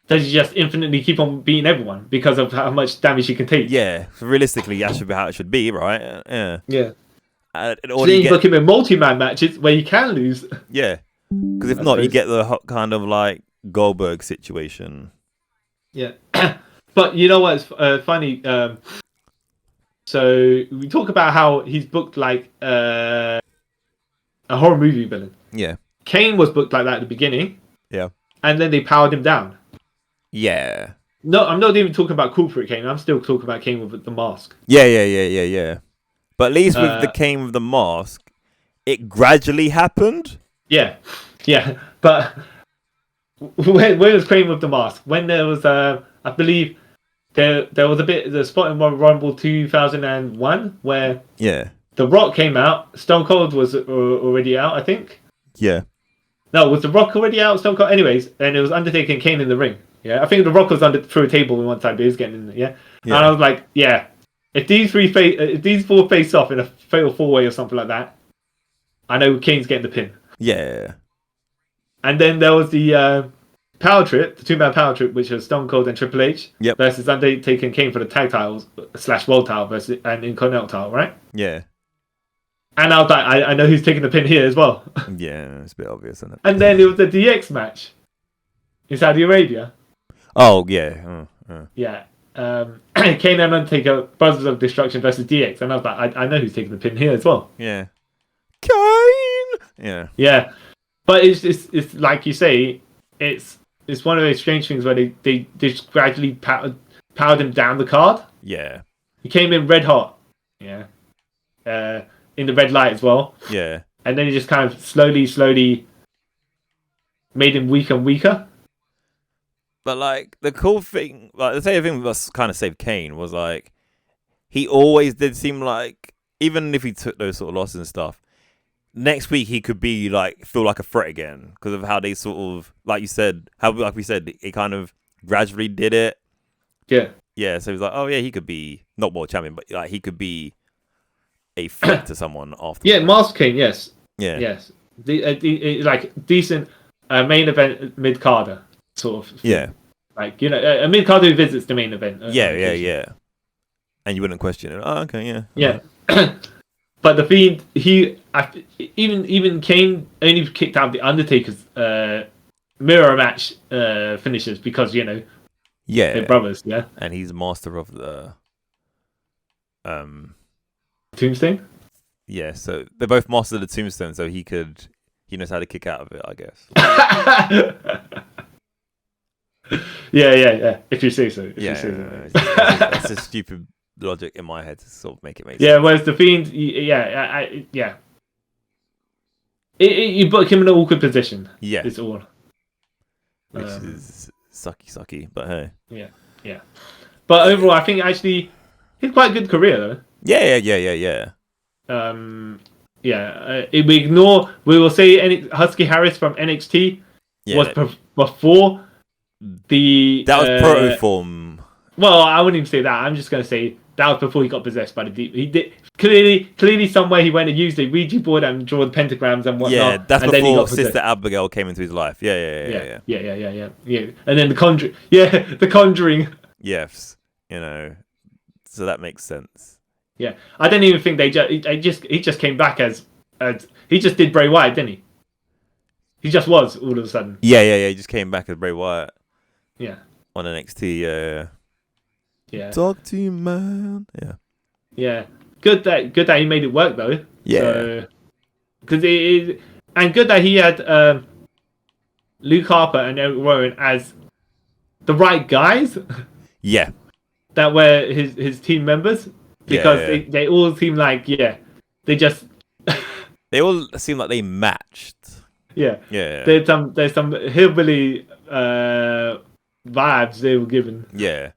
does he just infinitely keep on beating everyone because of how much damage he can take? Yeah, so realistically, that should be how it should be, right? Yeah. So then you book him in multi-man matches where you can lose. Yeah, because if not, you get the kind of like Goldberg situation. Yeah, but you know what's funny? So we talk about how he's booked like a horror movie villain. Yeah, Kane was booked like that at the beginning. Yeah, and then they powered him down. Yeah. No, I'm not even talking about corporate Kane. I'm still talking about Kane with the mask. Yeah. But at least with the Kane with the mask, it gradually happened. Yeah. But when was Kane with the mask? When there was, I believe, there was the spot in Rumble 2001 where The Rock came out. Stone Cold was already out, I think. Yeah. No, was The Rock already out? Stone Cold, anyways, and it was Undertaker and Kane in the ring. Yeah, I think The Rock was through a table one time, but he was getting in there. Yeah, and I was like, if these four face off in a fatal 4-way or something like that, I know Kane's getting the pin. Yeah. And then there was the power trip, the 2-man power trip, which was Stone Cold and Triple H versus Undertaker and Kane for the tag titles / world title versus and Intercontinental title, right? Yeah. And I was like, I know who's taking the pin here as well. Yeah, it's a bit obvious, isn't it? And then it was the DX match in Saudi Arabia. Oh, yeah. Yeah. Kane and Undertaker, Brothers of Destruction versus DX. And I was like, I know who's taking the pin here as well. Yeah. Kane! Yeah. Yeah, but it's like you say, it's one of those strange things where they just gradually powered him down the card. Yeah. He came in red hot, yeah, in the red light as well, Yeah. and then he just kind of slowly made him weaker and weaker. But like the cool thing, like the same thing that kind of saved Kane was like he always did seem like, even if he took those sort of losses and stuff, next week he could be like feel like a threat again because of how they sort of, like you said, how like we said, he kind of gradually did it. Yeah. Yeah, so he's like, oh yeah, he could be not world champion, but like he could be a threat to someone after. Yeah, Master Kane, yes. Yeah. Yes. Like decent main event mid carder sort of thing. Yeah. Like, you know, a mid carder who visits the main event. Yeah. And you wouldn't question it. Oh, okay, yeah. Yeah. But the Fiend, even Kane only kicked out the Undertaker's mirror match finishes because, you know, Yeah. they're brothers, yeah. And he's master of the Tombstone? yeah, so they're both master of the Tombstone, so he knows how to kick out of it, I guess. yeah. If you say so. That's a stupid logic in my head to sort of make it make sense. Yeah, whereas the Fiend, yeah. You put him in an awkward position. Yeah. It's all. Which is sucky, but hey. Yeah. But overall, I think actually, he's quite a good career, though. Yeah. We will say Husky Harris from NXT was before the... That was proto form. Well, I wouldn't even say that. I'm just going to say that was before he got possessed by the deep. He did clearly somewhere he went and used a Ouija board and draw the pentagrams and whatnot. Yeah, that's and before Sister Abigail came into his life. Yeah. And then the Conjuring. Yes, you know, so that makes sense. Yeah, I don't even think he just came back as he just did Bray Wyatt, didn't he? He just was all of a sudden. Yeah. He just came back as Bray Wyatt. Yeah. On NXT. Yeah. Talk to you, man. Yeah. Yeah. Good that he made it work though. Yeah. And good that he had Luke Harper and Eric Rowan as the right guys. Yeah. That were his team members, because they all seem like they just they all seem like they matched. Yeah. Yeah. There's some hillbilly vibes they were given. Yeah.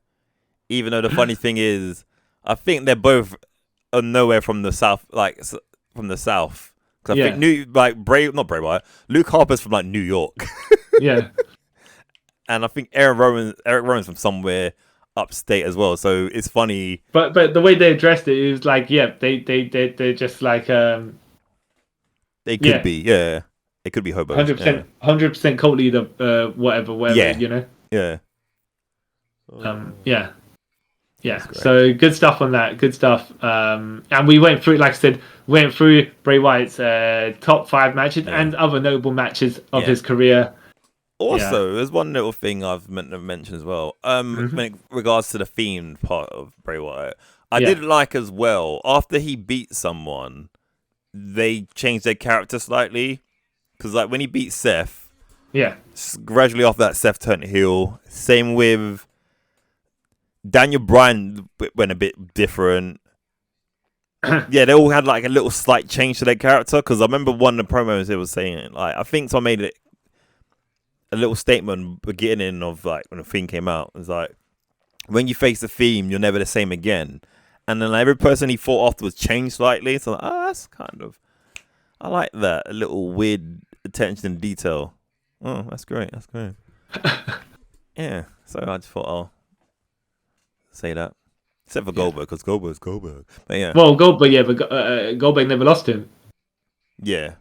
Even though the funny thing is, I think they're both nowhere from the south, like from the south. Because I think not Bray Wyatt, Luke Harper's from like New York. Yeah. And I think Eric Rowan's from somewhere upstate as well. So it's funny. But the way they addressed it was like, they're just like they could be, yeah. It could be hobos. 100% cult leader, whatever, you know. Yeah. Yeah. So good stuff on that. Good stuff. And we went through, like I said, Bray Wyatt's top 5 matches and other notable matches of his career. Also, there's one little thing I've meant to mention as well. In regards to the Fiend part of Bray Wyatt, I did like as well, after he beat someone, they changed their character slightly. Because like when he beat Seth, gradually after that, Seth turned heel. Same with Daniel Bryan, went a bit different. They all had like a little slight change to their character. Because I remember one of the promos they was saying, like, I think someone made it a little statement beginning of like when the Fiend came out. It was like, when you face the Fiend, you're never the same again. And then like, every person he fought afterwards changed slightly. So like, that's kind of, I like that, a little weird attention and detail. Oh, that's great. Yeah. So I just thought I'll say that. Except for Goldberg, because Goldberg's Goldberg. But yeah. Well, Goldberg, but Goldberg never lost him. Yeah.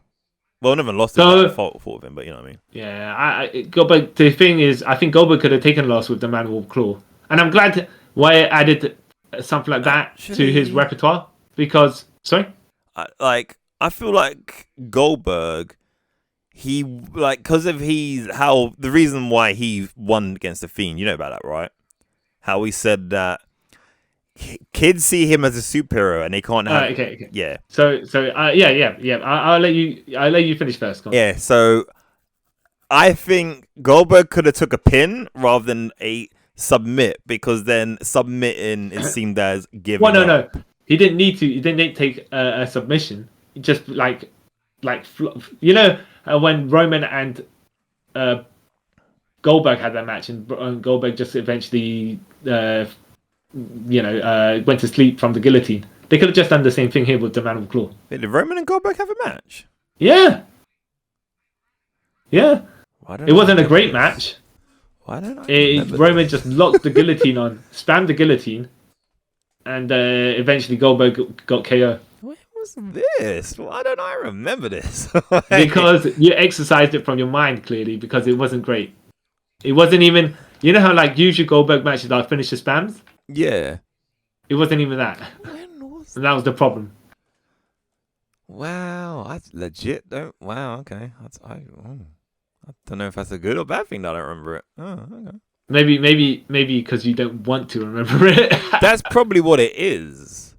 Well, I never lost him. I fought with him, but you know what I mean. Yeah, Goldberg. The thing is, I think Goldberg could have taken a loss with the Mandible Claw, and I'm glad Wyatt added something like that to his repertoire. Because, I feel like Goldberg, he because of the reason why he won against the Fiend. You know about that, right? How he said that kids see him as a superhero and they can't have. Okay. Yeah. So yeah. I'll let you finish first. Go on. Yeah. So I think Goldberg could have took a pin rather than a submit, because then submitting it seemed as giving. Well, no. up. He didn't need to. He didn't need to take a submission. Just you know, when Roman and Goldberg had that match, and Goldberg just eventually, went to sleep from the guillotine. They could have just done the same thing here with the Mandible Claw. Wait, did Roman and Goldberg have a match? Yeah. It wasn't a great match. Why don't I? Roman just locked the guillotine on, spammed the guillotine, and eventually Goldberg got KO. What was this? Why don't I remember this? Because you exercised it from your mind, clearly, because it wasn't great. It wasn't even... You know how, usually Goldberg matches are finisher spams? Yeah. It wasn't even that. When was And that was the problem. Wow, I legit don't... Wow, okay. I don't know if that's a good or bad thing that I don't remember it. Oh, okay. Maybe because you don't want to remember it. That's probably what it is.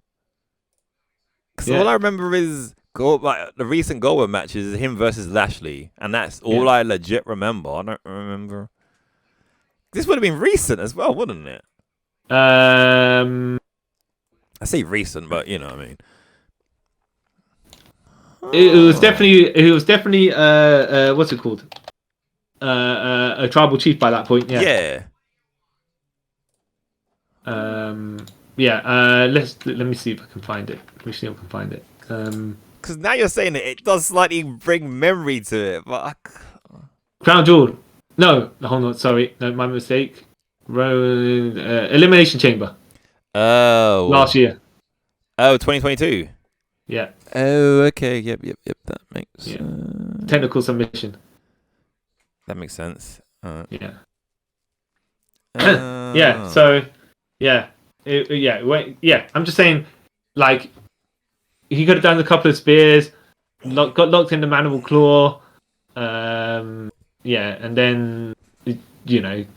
Because Yeah. all I remember is the recent Goldberg matches is him versus Lashley, and that's all I legit remember. I don't remember. This would have been recent as well, wouldn't it? I say recent, but you know what I mean. It was definitely what's it called? A tribal chief by that point. Yeah. Yeah. Let me see if I can find it. Let me see if I can find it. Because now you're saying it does slightly bring memory to it, but Crown Jewel. No, hold on. Sorry, no, my mistake. Elimination Chamber. Oh. Last year. Oh, 2022. Yeah. Oh, okay. Yep. That makes Technical submission. That makes sense. Yeah. Uh, Yeah. So, yeah. I'm just saying, he could have done a couple of spears, got locked in the Mandible Claw, and then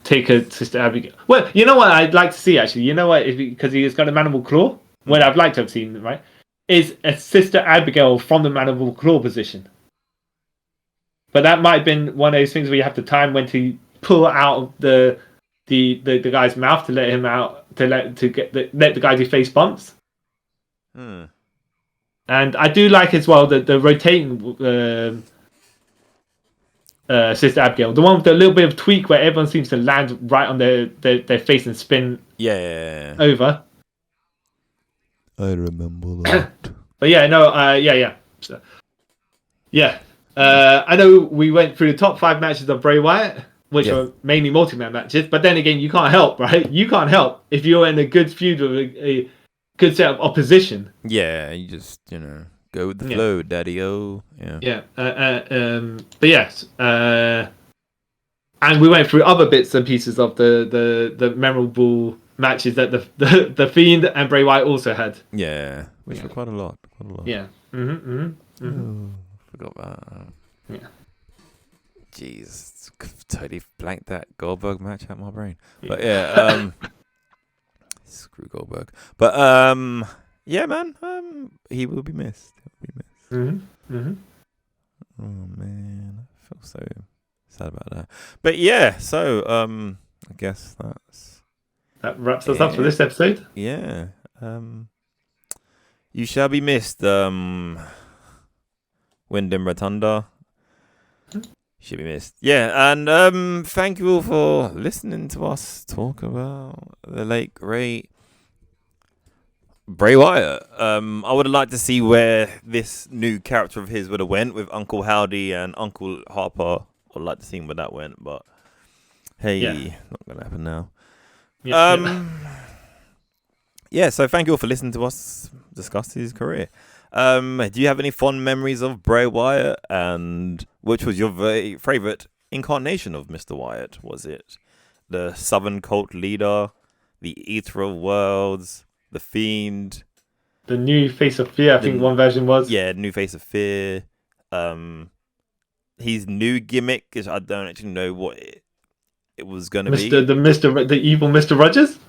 take a Sister Abigail. Well, you know what I'd like to see actually. You know what? Because he's got a Mandible Claw. What I'd like to have seen, right, is a Sister Abigail from the Mandible Claw position. But that might have been one of those things where you have to time when to pull out of the guy's mouth to let him out, let the guy do face bumps. Hmm. And I do like as well the rotating Sister Abigail, the one with a little bit of tweak where everyone seems to land right on their face and spin over. I remember that. But yeah, no, So, I know we went through the top 5 matches of Bray Wyatt, which are mainly multi-man matches. But then again, you can't help, right? You can't help if you're in a good feud with a good set of opposition. Yeah, you just go with the flow, daddy-o. Yeah. But yes, and we went through other bits and pieces of the memorable matches that the Fiend and Bray Wyatt also had. Yeah, which were quite a lot. Yeah. Forgot about that. Yeah. Jeez, totally blanked that Goldberg match out my brain. But yeah, screw Goldberg. But yeah, man, he will be missed. Mm-hmm. Oh man, I feel so sad about that. But yeah, so I guess that wraps us up for this episode. Yeah. You shall be missed, Windham Rotunda. Should be missed. Yeah, and thank you all for listening to us talk about the late great Bray Wyatt. I would have liked to see where this new character of his would have went with Uncle Howdy and Uncle Harper. I'd like to see where that went, but hey, not gonna happen now. Yeah, so thank you all for listening to us discuss his career. Do you have any fond memories of Bray Wyatt, and which was your favorite incarnation of Mr. Wyatt? Was it the Southern Cult leader, the Eater of Worlds, the Fiend, the new Face of Fear? I think one version was new Face of Fear. His new gimmick is I don't actually know what it was going to be. The evil Mr. Rogers.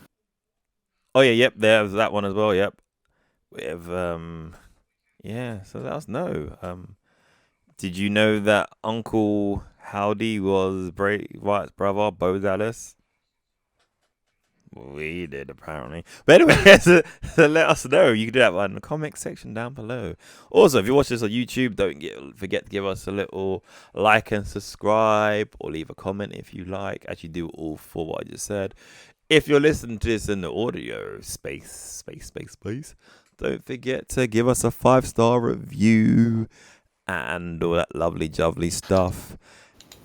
Oh yeah, yep. There's that one as well. Yep. With yeah. So let us know. Did you know that Uncle Howdy was Bray Wyatt's brother, Buzzards? We did apparently. But anyway, so let us know. You can do that in the comment section down below. Also, if you watch this on YouTube, don't forget to give us a little like and subscribe, or leave a comment if you like, as you do all for what I just said. If you're listening to this in the audio space, don't forget to give us a 5-star review and all that lovely jubbly stuff.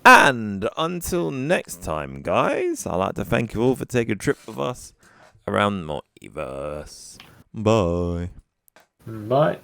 And until next time, guys, I'd like to thank you all for taking a trip with us around the Multiverse. Bye. Bye.